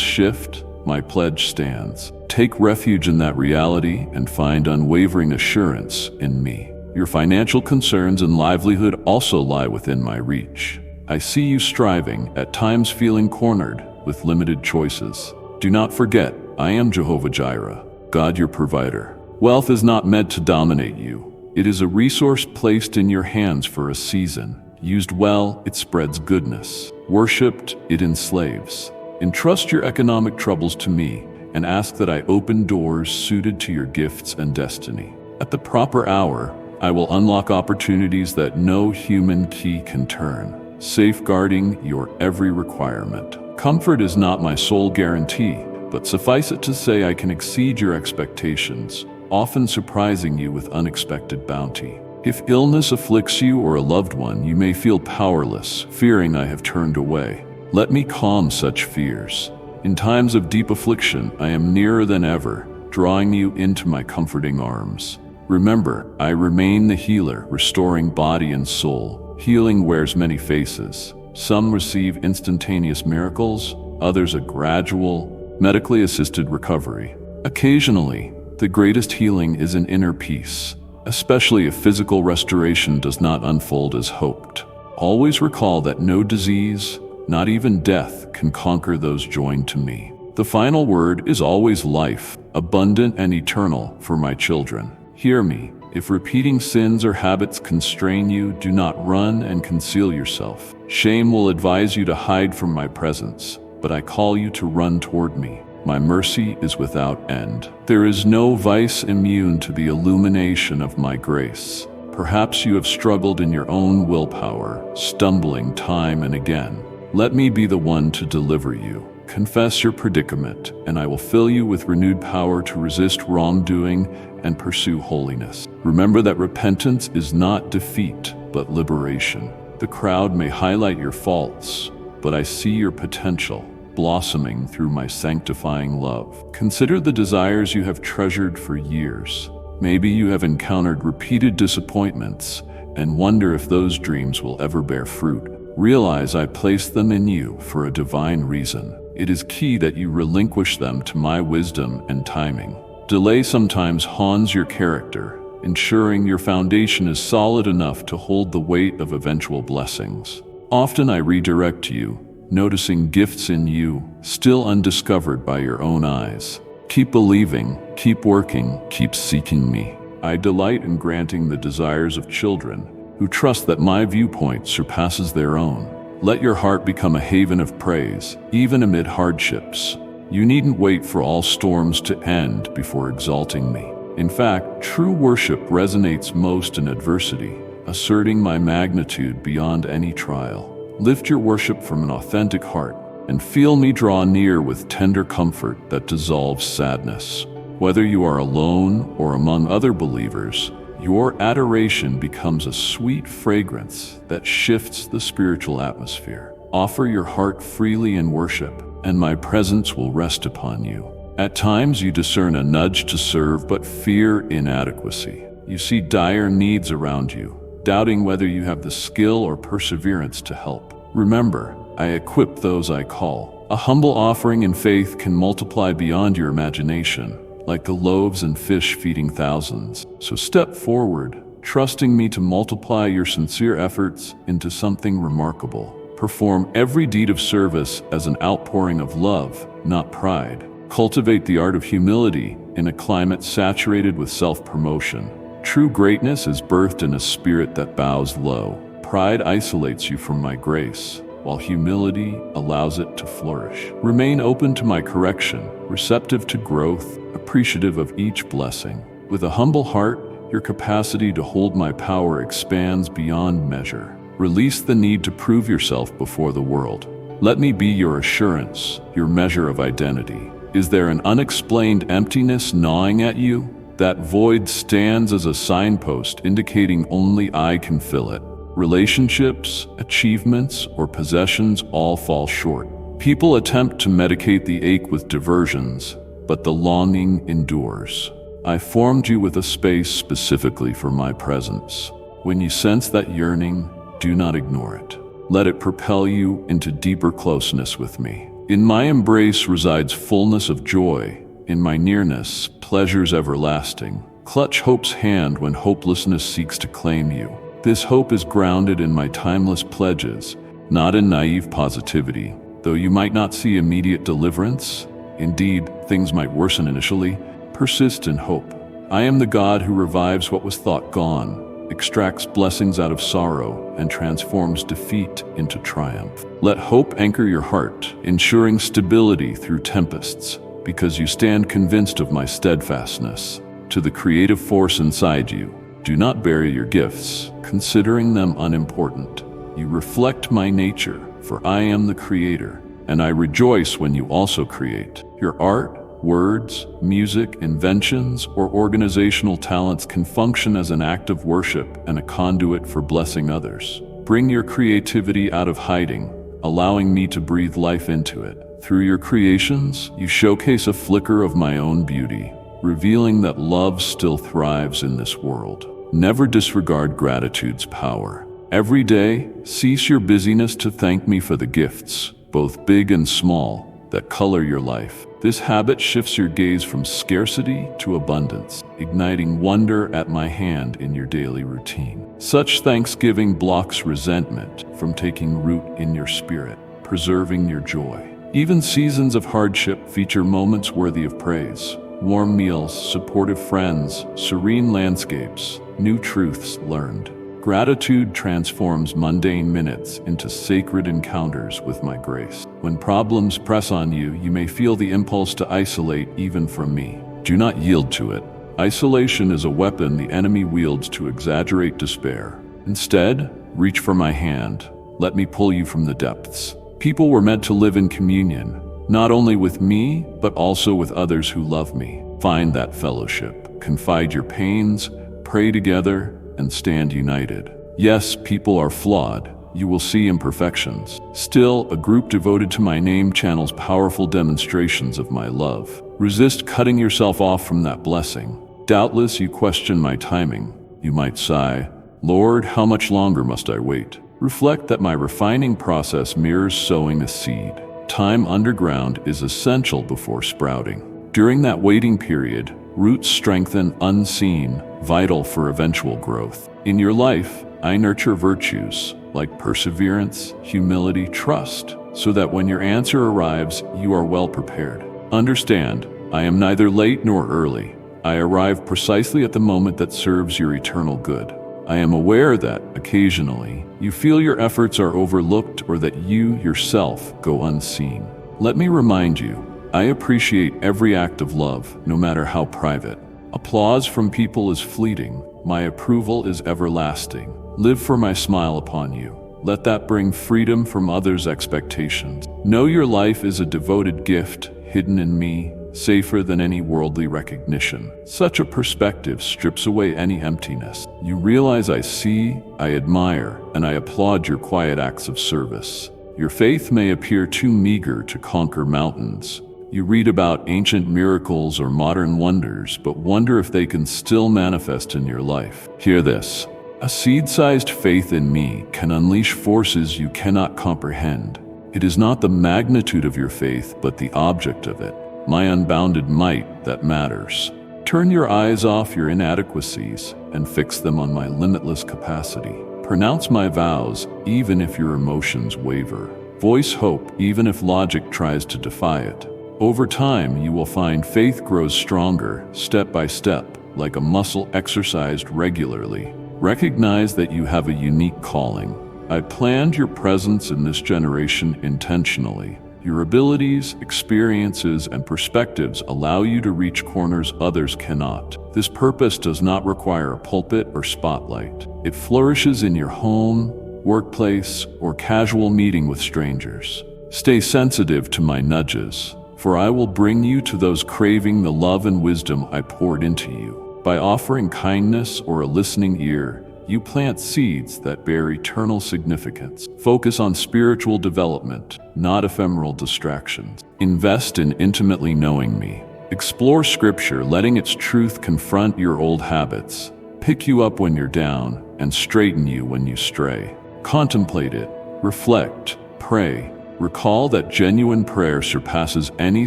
shift, my pledge stands. Take refuge in that reality and find unwavering assurance in me. Your financial concerns and livelihood also lie within my reach. I see you striving, at times feeling cornered, with limited choices. Do not forget, I am Jehovah Jireh, God your provider. Wealth is not meant to dominate you. It is a resource placed in your hands for a season. Used well, it spreads goodness. Worshipped, it enslaves. Entrust your economic troubles to me and ask that I open doors suited to your gifts and destiny. At the proper hour, I will unlock opportunities that no human key can turn, safeguarding your every requirement. Comfort is not my sole guarantee, but suffice it to say I can exceed your expectations, often surprising you with unexpected bounty. If illness afflicts you or a loved one, you may feel powerless, fearing I have turned away. Let me calm such fears. In times of deep affliction, I am nearer than ever, drawing you into my comforting arms. Remember, I remain the healer, restoring body and soul. Healing wears many faces. Some receive instantaneous miracles, others a gradual, medically assisted recovery. Occasionally, the greatest healing is an inner peace, especially if physical restoration does not unfold as hoped. Always recall that no disease, not even death, can conquer those joined to me. The final word is always life, abundant and eternal for my children. Hear me. If repeating sins or habits constrain you, do not run and conceal yourself. Shame will advise you to hide from my presence, but I call you to run toward me. My mercy is without end. There is no vice immune to the illumination of my grace. Perhaps you have struggled in your own willpower, stumbling time and again. Let me be the one to deliver you. Confess your predicament, and I will fill you with renewed power to resist wrongdoing and pursue holiness. Remember that repentance is not defeat, but liberation. The crowd may highlight your faults, but I see your potential blossoming through my sanctifying love. Consider the desires you have treasured for years. Maybe you have encountered repeated disappointments and wonder if those dreams will ever bear fruit. Realize I placed them in you for a divine reason. It is key that you relinquish them to my wisdom and timing. Delay sometimes hauns your character, ensuring your foundation is solid enough to hold the weight of eventual blessings. Often I redirect you, noticing gifts in you still undiscovered by your own eyes. Keep believing, keep working, keep seeking me. I delight in granting the desires of children who trust that my viewpoint surpasses their own. Let your heart become a haven of praise, even amid hardships. You needn't wait for all storms to end before exalting me. In fact, true worship resonates most in adversity, asserting my magnitude beyond any trial. Lift your worship from an authentic heart and feel me draw near with tender comfort that dissolves sadness. Whether you are alone or among other believers, your adoration becomes a sweet fragrance that shifts the spiritual atmosphere. Offer your heart freely in worship, and my presence will rest upon you. At times you discern a nudge to serve but fear inadequacy. You see dire needs around you, doubting whether you have the skill or perseverance to help. Remember, I equip those I call. A humble offering in faith can multiply beyond your imagination, like the loaves and fish feeding thousands. So step forward, trusting me to multiply your sincere efforts into something remarkable. Perform every deed of service as an outpouring of love, not pride. Cultivate the art of humility in a climate saturated with self-promotion. True greatness is birthed in a spirit that bows low. Pride isolates you from my grace, while humility allows it to flourish. Remain open to my correction, receptive to growth, appreciative of each blessing. With a humble heart, your capacity to hold my power expands beyond measure. Release the need to prove yourself before the world. Let me be your assurance, your measure of identity. Is there an unexplained emptiness gnawing at you? That void stands as a signpost indicating only I can fill it. Relationships, achievements, or possessions all fall short. People attempt to medicate the ache with diversions, but the longing endures. I formed you with a space specifically for my presence. When you sense that yearning, do not ignore it. Let it propel you into deeper closeness with me. In my embrace resides fullness of joy. In my nearness, pleasures everlasting. Clutch hope's hand when hopelessness seeks to claim you. This hope is grounded in my timeless pledges, not in naive positivity. Though you might not see immediate deliverance, indeed, things might worsen initially, persist in hope. I am the God who revives what was thought gone, extracts blessings out of sorrow, and transforms defeat into triumph. Let hope anchor your heart, ensuring stability through tempests, because you stand convinced of my steadfastness. To the creative force inside you, do not bury your gifts, considering them unimportant. You reflect my nature, for I am the creator, and I rejoice when you also create. Your art, words, music, inventions, or organizational talents can function as an act of worship and a conduit for blessing others. Bring your creativity out of hiding, allowing me to breathe life into it. Through your creations, you showcase a flicker of my own beauty, revealing that love still thrives in this world. Never disregard gratitude's power. Every day, cease your busyness to thank me for the gifts, both big and small, that color your life. This habit shifts your gaze from scarcity to abundance, igniting wonder at my hand in your daily routine. Such thanksgiving blocks resentment from taking root in your spirit, preserving your joy. Even seasons of hardship feature moments worthy of praise. Warm meals, supportive friends, serene landscapes, new truths learned. Gratitude transforms mundane minutes into sacred encounters with my grace. When problems press on you, you may feel the impulse to isolate even from me. Do not yield to it. Isolation is a weapon the enemy wields to exaggerate despair. Instead, reach for my hand. Let me pull you from the depths. People were meant to live in communion, not only with me, but also with others who love me. Find that fellowship. Confide your pains, pray together, and stand united. Yes, people are flawed. You will see imperfections. Still, a group devoted to my name channels powerful demonstrations of my love. Resist cutting yourself off from that blessing. Doubtless you question my timing. You might sigh, "Lord, how much longer must I wait?" Reflect that my refining process mirrors sowing a seed. Time underground is essential before sprouting. During that waiting period, roots strengthen unseen, vital for eventual growth. In your life, I nurture virtues like perseverance, humility, trust, so that when your answer arrives, you are well prepared. Understand, I am neither late nor early. I arrive precisely at the moment that serves your eternal good. I am aware that, occasionally, you feel your efforts are overlooked or that you, yourself, go unseen. Let me remind you, I appreciate every act of love, no matter how private. Applause from people is fleeting. My approval is everlasting. Live for my smile upon you. Let that bring freedom from others' expectations. Know your life is a devoted gift, hidden in me, safer than any worldly recognition. Such a perspective strips away any emptiness. You realize I see, I admire, and I applaud your quiet acts of service. Your faith may appear too meager to conquer mountains. You read about ancient miracles or modern wonders, but wonder if they can still manifest in your life. Hear this. A seed-sized faith in me can unleash forces you cannot comprehend. It is not the magnitude of your faith, but the object of it, my unbounded might, that matters. Turn your eyes off your inadequacies and fix them on my limitless capacity. Pronounce my vows, even if your emotions waver. Voice hope, even if logic tries to defy it. Over time, you will find faith grows stronger, step by step, like a muscle exercised regularly. Recognize that you have a unique calling. I planned your presence in this generation intentionally. Your abilities, experiences, and perspectives allow you to reach corners others cannot. This purpose does not require a pulpit or spotlight. It flourishes in your home, workplace, or casual meeting with strangers. Stay sensitive to my nudges, for I will bring you to those craving the love and wisdom I poured into you. By offering kindness or a listening ear, you plant seeds that bear eternal significance. Focus on spiritual development, not ephemeral distractions. Invest in intimately knowing me. Explore Scripture, letting its truth confront your old habits, pick you up when you're down, and straighten you when you stray. Contemplate it, reflect, pray. Recall that genuine prayer surpasses any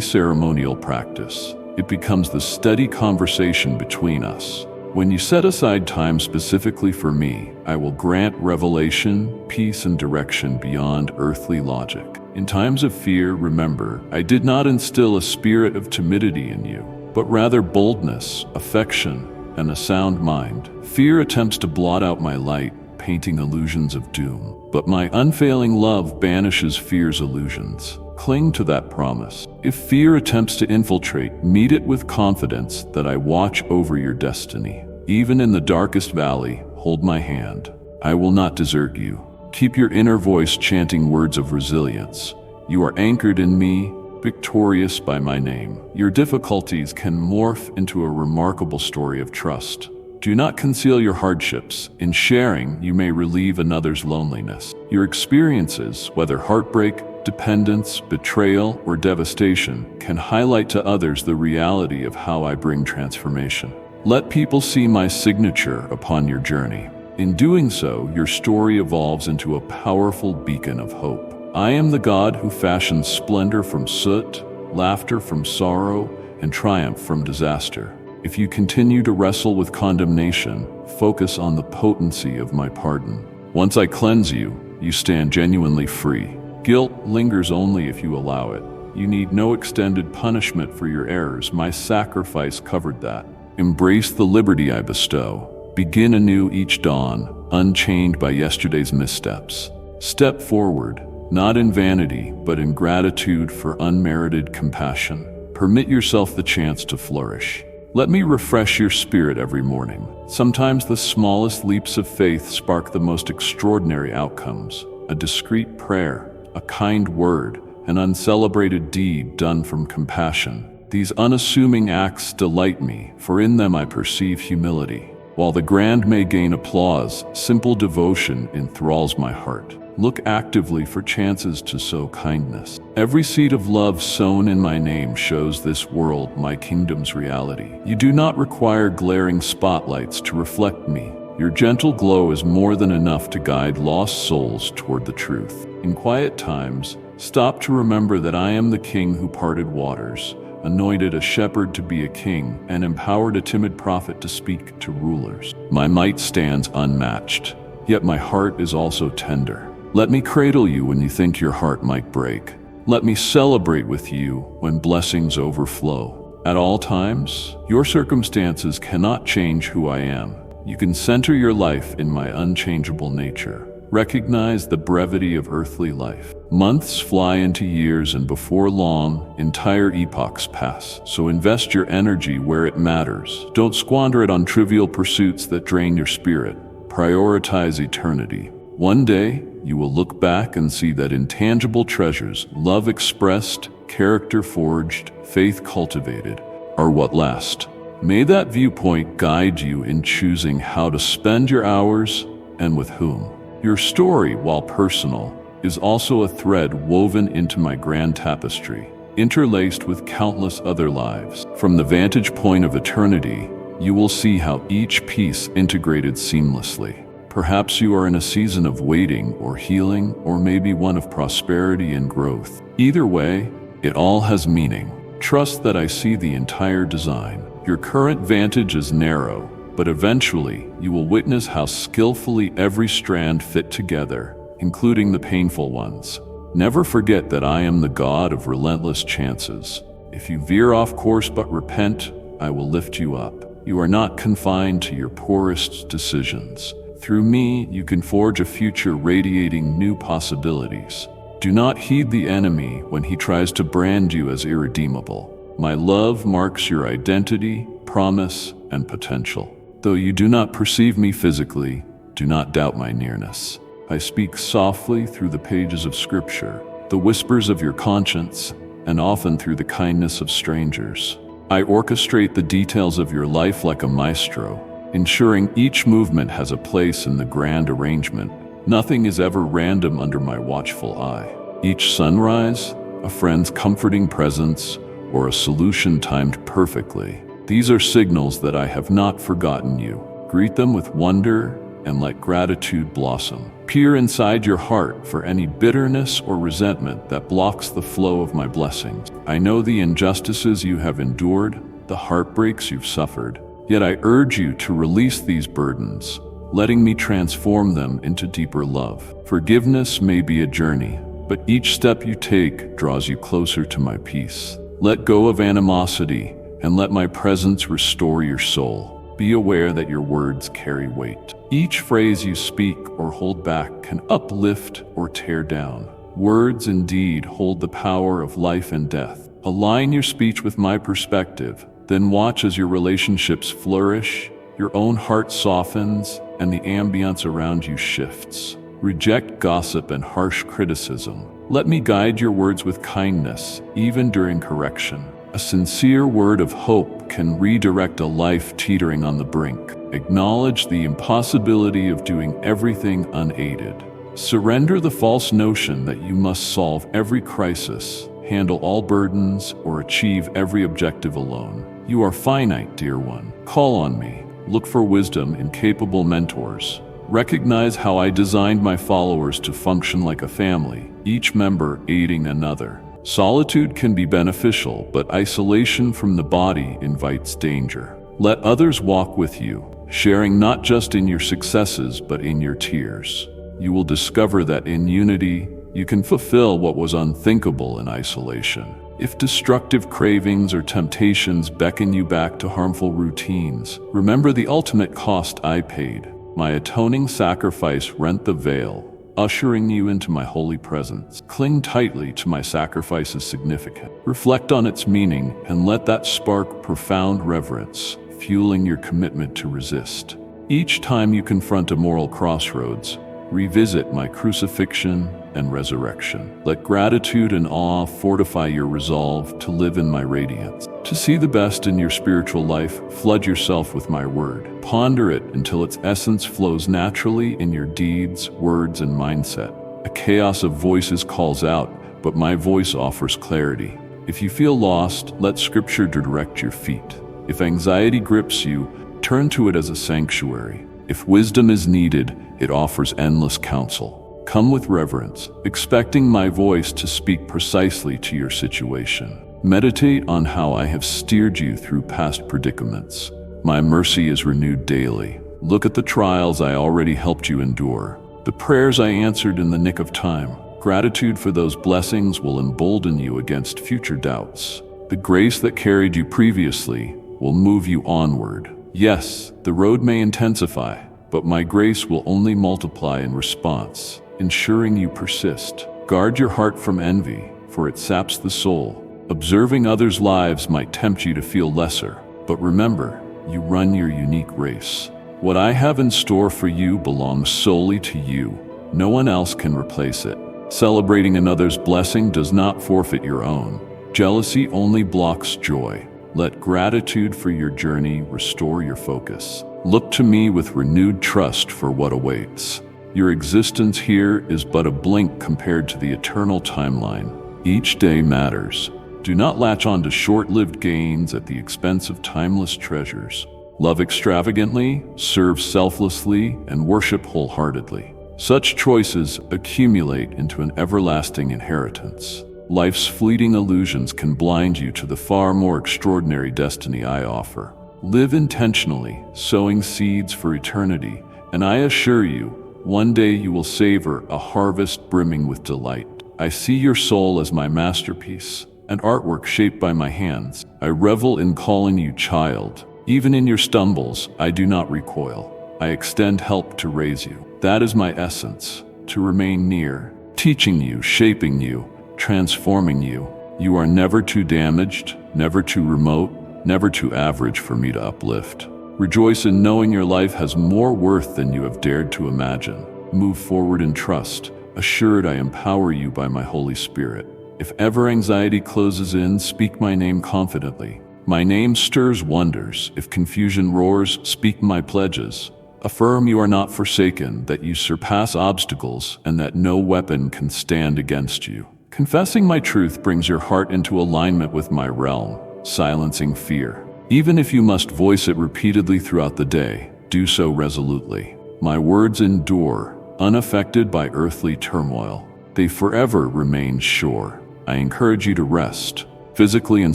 ceremonial practice. It becomes the steady conversation between us. When you set aside time specifically for me, I will grant revelation, peace, and direction beyond earthly logic. In times of fear, remember, I did not instill a spirit of timidity in you, but rather boldness, affection, and a sound mind. Fear attempts to blot out my light, painting illusions of doom. But my unfailing love banishes fear's illusions. Cling to that promise. If fear attempts to infiltrate, meet it with confidence that I watch over your destiny. Even in the darkest valley, hold my hand. I will not desert you. Keep your inner voice chanting words of resilience. You are anchored in me, victorious by my name. Your difficulties can morph into a remarkable story of trust. Do not conceal your hardships. In sharing, you may relieve another's loneliness. Your experiences, whether heartbreak, dependence, betrayal, or devastation, can highlight to others the reality of how I bring transformation. Let people see my signature upon your journey. In doing so, your story evolves into a powerful beacon of hope. I am the God who fashions splendor from soot, laughter from sorrow, and triumph from disaster. If you continue to wrestle with condemnation, focus on the potency of my pardon. Once I cleanse you, you stand genuinely free. Guilt lingers only if you allow it. You need no extended punishment for your errors. My sacrifice covered that. Embrace the liberty I bestow. Begin anew each dawn, unchained by yesterday's missteps. Step forward, not in vanity, but in gratitude for unmerited compassion. Permit yourself the chance to flourish. Let me refresh your spirit every morning. Sometimes the smallest leaps of faith spark the most extraordinary outcomes. A discreet prayer, a kind word, an uncelebrated deed done from compassion. These unassuming acts delight me, for in them I perceive humility. While the grand may gain applause, simple devotion enthralls my heart. Look actively for chances to sow kindness. Every seed of love sown in my name shows this world my kingdom's reality. You do not require glaring spotlights to reflect me. Your gentle glow is more than enough to guide lost souls toward the truth. In quiet times, stop to remember that I am the King who parted waters, anointed a shepherd to be a king, and empowered a timid prophet to speak to rulers. My might stands unmatched, yet my heart is also tender. Let me cradle you when you think your heart might break. Let me celebrate with you when blessings overflow. At all times, your circumstances cannot change who I am. You can center your life in my unchangeable nature. Recognize the brevity of earthly life. Months fly into years, and before long, entire epochs pass. So invest your energy where it matters. Don't squander it on trivial pursuits that drain your spirit. Prioritize eternity. One day, you will look back and see that intangible treasures, love expressed, character forged, faith cultivated, are what last. May that viewpoint guide you in choosing how to spend your hours and with whom. Your story, while personal, is also a thread woven into my grand tapestry, interlaced with countless other lives. From the vantage point of eternity, you will see how each piece integrated seamlessly. Perhaps you are in a season of waiting or healing, or maybe one of prosperity and growth. Either way, it all has meaning. Trust that I see the entire design. Your current vantage is narrow, but eventually you will witness how skillfully every strand fit together, including the painful ones. Never forget that I am the God of relentless chances. If you veer off course but repent, I will lift you up. You are not confined to your poorest decisions. Through me, you can forge a future radiating new possibilities. Do not heed the enemy when he tries to brand you as irredeemable. My love marks your identity, promise, and potential. Though you do not perceive me physically, do not doubt my nearness. I speak softly through the pages of Scripture, the whispers of your conscience, and often through the kindness of strangers. I orchestrate the details of your life like a maestro, ensuring each movement has a place in the grand arrangement. Nothing is ever random under my watchful eye. Each sunrise, a friend's comforting presence, or a solution timed perfectly. These are signals that I have not forgotten you. Greet them with wonder and let gratitude blossom. Peer inside your heart for any bitterness or resentment that blocks the flow of my blessings. I know the injustices you have endured, the heartbreaks you've suffered, yet I urge you to release these burdens, letting me transform them into deeper love. Forgiveness may be a journey, but each step you take draws you closer to my peace. Let go of animosity and let my presence restore your soul. Be aware that your words carry weight. Each phrase you speak or hold back can uplift or tear down. Words indeed hold the power of life and death. Align your speech with my perspective, then watch as your relationships flourish, your own heart softens, and the ambience around you shifts. Reject gossip and harsh criticism. Let me guide your words with kindness, even during correction. A sincere word of hope can redirect a life teetering on the brink. Acknowledge the impossibility of doing everything unaided. Surrender the false notion that you must solve every crisis, handle all burdens, or achieve every objective alone. You are finite, dear one. Call on me. Look for wisdom in capable mentors. Recognize how I designed my followers to function like a family, each member aiding another. Solitude can be beneficial, but isolation from the body invites danger. Let others walk with you, sharing not just in your successes, but in your tears. You will discover that in unity, you can fulfill what was unthinkable in isolation. If destructive cravings or temptations beckon you back to harmful routines, remember the ultimate cost I paid. My atoning sacrifice rent the veil, ushering you into my holy presence. Cling tightly to my sacrifice's significance. Reflect on its meaning and let that spark profound reverence, fueling your commitment to resist. Each time you confront a moral crossroads, revisit my crucifixion and resurrection. Let gratitude and awe fortify your resolve to live in my radiance. To see the best in your spiritual life, flood yourself with my word. Ponder it until its essence flows naturally in your deeds, words, and mindset. A chaos of voices calls out, but my voice offers clarity. If you feel lost, let Scripture direct your feet. If anxiety grips you, turn to it as a sanctuary. If wisdom is needed, it offers endless counsel. Come with reverence, expecting my voice to speak precisely to your situation. Meditate on how I have steered you through past predicaments. My mercy is renewed daily. Look at the trials I already helped you endure, the prayers I answered in the nick of time. Gratitude for those blessings will embolden you against future doubts. The grace that carried you previously will move you onward. Yes, the road may intensify, but my grace will only multiply in response, ensuring you persist. Guard your heart from envy, for it saps the soul. Observing others' lives might tempt you to feel lesser, but remember, you run your unique race. What I have in store for you belongs solely to you. No one else can replace it. Celebrating another's blessing does not forfeit your own. Jealousy only blocks joy. Let gratitude for your journey restore your focus. Look to me with renewed trust for what awaits. Your existence here is but a blink compared to the eternal timeline. Each day matters. Do not latch on to short-lived gains at the expense of timeless treasures. Love extravagantly, serve selflessly, and worship wholeheartedly. Such choices accumulate into an everlasting inheritance. Life's fleeting illusions can blind you to the far more extraordinary destiny I offer. Live intentionally, sowing seeds for eternity, and I assure you, one day you will savor a harvest brimming with delight. I see your soul as my masterpiece, an artwork shaped by my hands. I revel in calling you child. Even in your stumbles, I do not recoil. I extend help to raise you. That is my essence, to remain near, teaching you, shaping you, transforming you. You are never too damaged, never too remote, never too average for me to uplift. Rejoice in knowing your life has more worth than you have dared to imagine. Move forward in trust, assured I empower you by my Holy Spirit. If ever anxiety closes in, speak my name confidently. My name stirs wonders. If confusion roars, speak my pledges. Affirm you are not forsaken, that you surpass obstacles, and that no weapon can stand against you. Confessing my truth brings your heart into alignment with my realm, silencing fear. Even if you must voice it repeatedly throughout the day, do so resolutely. My words endure, unaffected by earthly turmoil. They forever remain sure. I encourage you to rest, physically and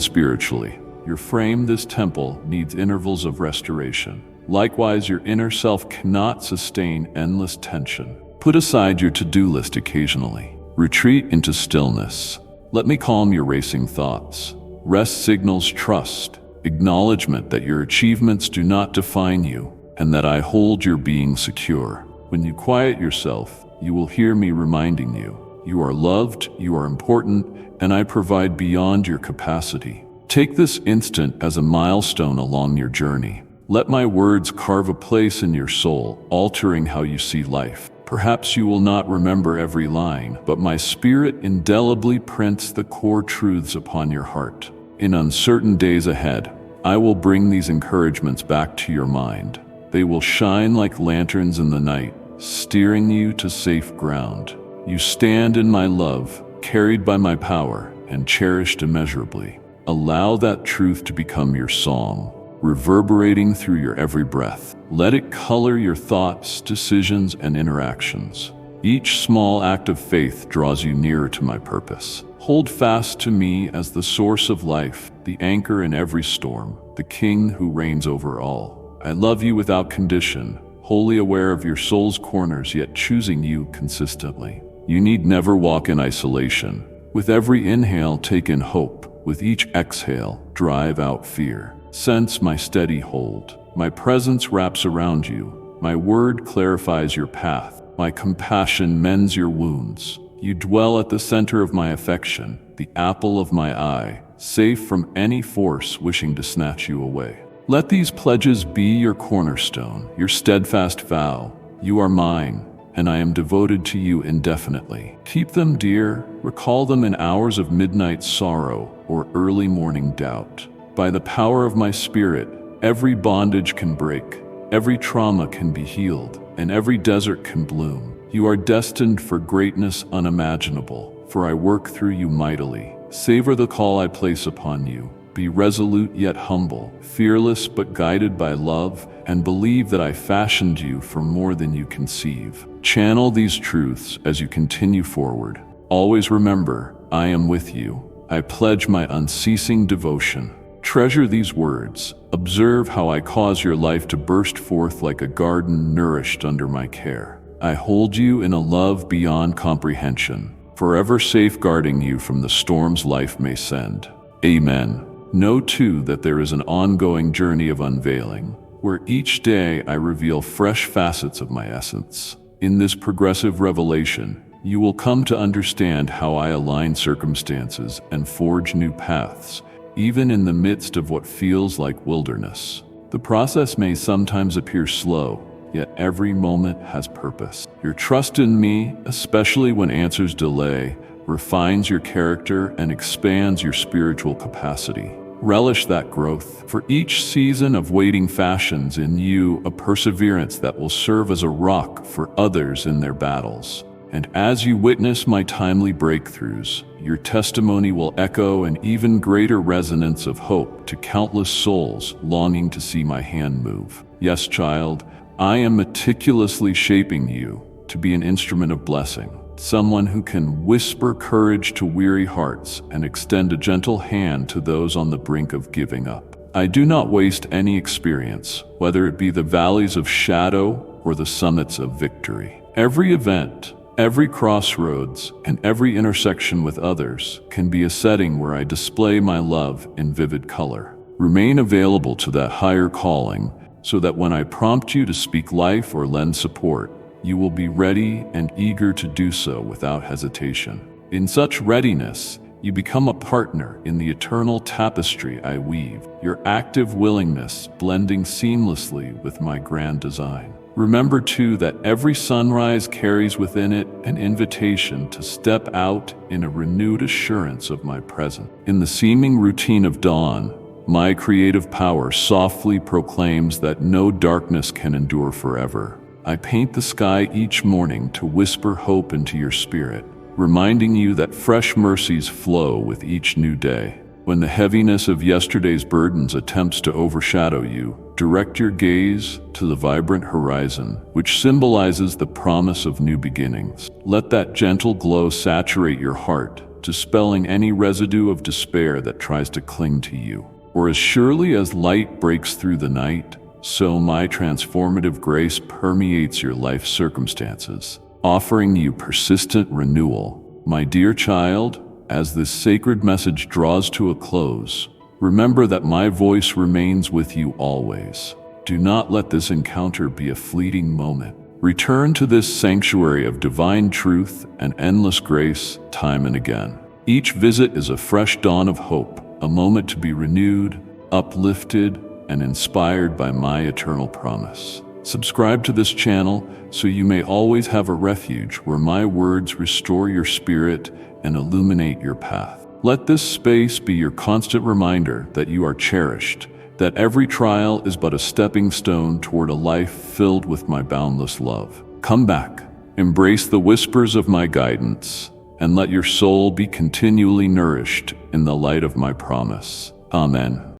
spiritually. Your frame, this temple, needs intervals of restoration. Likewise, your inner self cannot sustain endless tension. Put aside your to-do list occasionally. Retreat into stillness. Let me calm your racing thoughts. Rest signals trust, acknowledgement that your achievements do not define you, and that I hold your being secure. When you quiet yourself, you will hear me reminding you, you are loved, you are important, and I provide beyond your capacity. Take this instant as a milestone along your journey. Let my words carve a place in your soul, altering how you see life. Perhaps you will not remember every line, but my spirit indelibly prints the core truths upon your heart. In uncertain days ahead, I will bring these encouragements back to your mind. They will shine like lanterns in the night, steering you to safe ground. You stand in my love, carried by my power, and cherished immeasurably. Allow that truth to become your song, reverberating through your every breath. Let it color your thoughts, decisions, and interactions. Each small act of faith draws you nearer to my purpose. Hold fast to me as the source of life, the anchor in every storm, the king who reigns over all. I love you without condition, wholly aware of your soul's corners, yet choosing you consistently. You need never walk in isolation. With every inhale, take in hope. With each exhale, drive out fear. Sense my steady hold. My presence wraps around you. My word clarifies your path. My compassion mends your wounds. You dwell at the center of my affection, the apple of my eye, safe from any force wishing to snatch you away. Let these pledges be your cornerstone, your steadfast vow. You are mine, and I am devoted to you indefinitely. Keep them dear, recall them in hours of midnight sorrow or early morning doubt. By the power of my spirit, every bondage can break, every trauma can be healed, and every desert can bloom. You are destined for greatness unimaginable, for I work through you mightily. Savor the call I place upon you. Be resolute yet humble, fearless but guided by love, and believe that I fashioned you for more than you conceive. Channel these truths as you continue forward. Always remember, I am with you. I pledge my unceasing devotion. Treasure these words. Observe how I cause your life to burst forth like a garden nourished under my care. I hold you in a love beyond comprehension, forever safeguarding you from the storms life may send. Amen. Know too that there is an ongoing journey of unveiling, where each day I reveal fresh facets of my essence. In this progressive revelation, you will come to understand how I align circumstances and forge new paths, even in the midst of what feels like wilderness. The process may sometimes appear slow, yet every moment has purpose. Your trust in me, especially when answers delay, refines your character and expands your spiritual capacity. Relish that growth, for each season of waiting fashions in you a perseverance that will serve as a rock for others in their battles. And as you witness my timely breakthroughs, your testimony will echo an even greater resonance of hope to countless souls longing to see my hand move. Yes, child, I am meticulously shaping you to be an instrument of blessing, someone who can whisper courage to weary hearts and extend a gentle hand to those on the brink of giving up. I do not waste any experience, whether it be the valleys of shadow or the summits of victory. Every event, every crossroads, and every intersection with others can be a setting where I display my love in vivid color. Remain available to that higher calling so that when I prompt you to speak life or lend support, you will be ready and eager to do so without hesitation. In such readiness, you become a partner in the eternal tapestry I weave, your active willingness blending seamlessly with my grand design. Remember too that every sunrise carries within it an invitation to step out in a renewed assurance of my presence. In the seeming routine of dawn, my creative power softly proclaims that no darkness can endure forever. I paint the sky each morning to whisper hope into your spirit, reminding you that fresh mercies flow with each new day. When the heaviness of yesterday's burdens attempts to overshadow you, direct your gaze to the vibrant horizon, which symbolizes the promise of new beginnings. Let that gentle glow saturate your heart, dispelling any residue of despair that tries to cling to you. For as surely as light breaks through the night, so my transformative grace permeates your life circumstances, offering you persistent renewal. My dear child, as this sacred message draws to a close, remember that my voice remains with you always. Do not let this encounter be a fleeting moment. Return to this sanctuary of divine truth and endless grace time and again. Each visit is a fresh dawn of hope, a moment to be renewed, uplifted, and inspired by my eternal promise. Subscribe to this channel so you may always have a refuge where my words restore your spirit and illuminate your path. Let this space be your constant reminder that you are cherished, that every trial is but a stepping stone toward a life filled with my boundless love. Come back, embrace the whispers of my guidance, and let your soul be continually nourished in the light of my promise. Amen.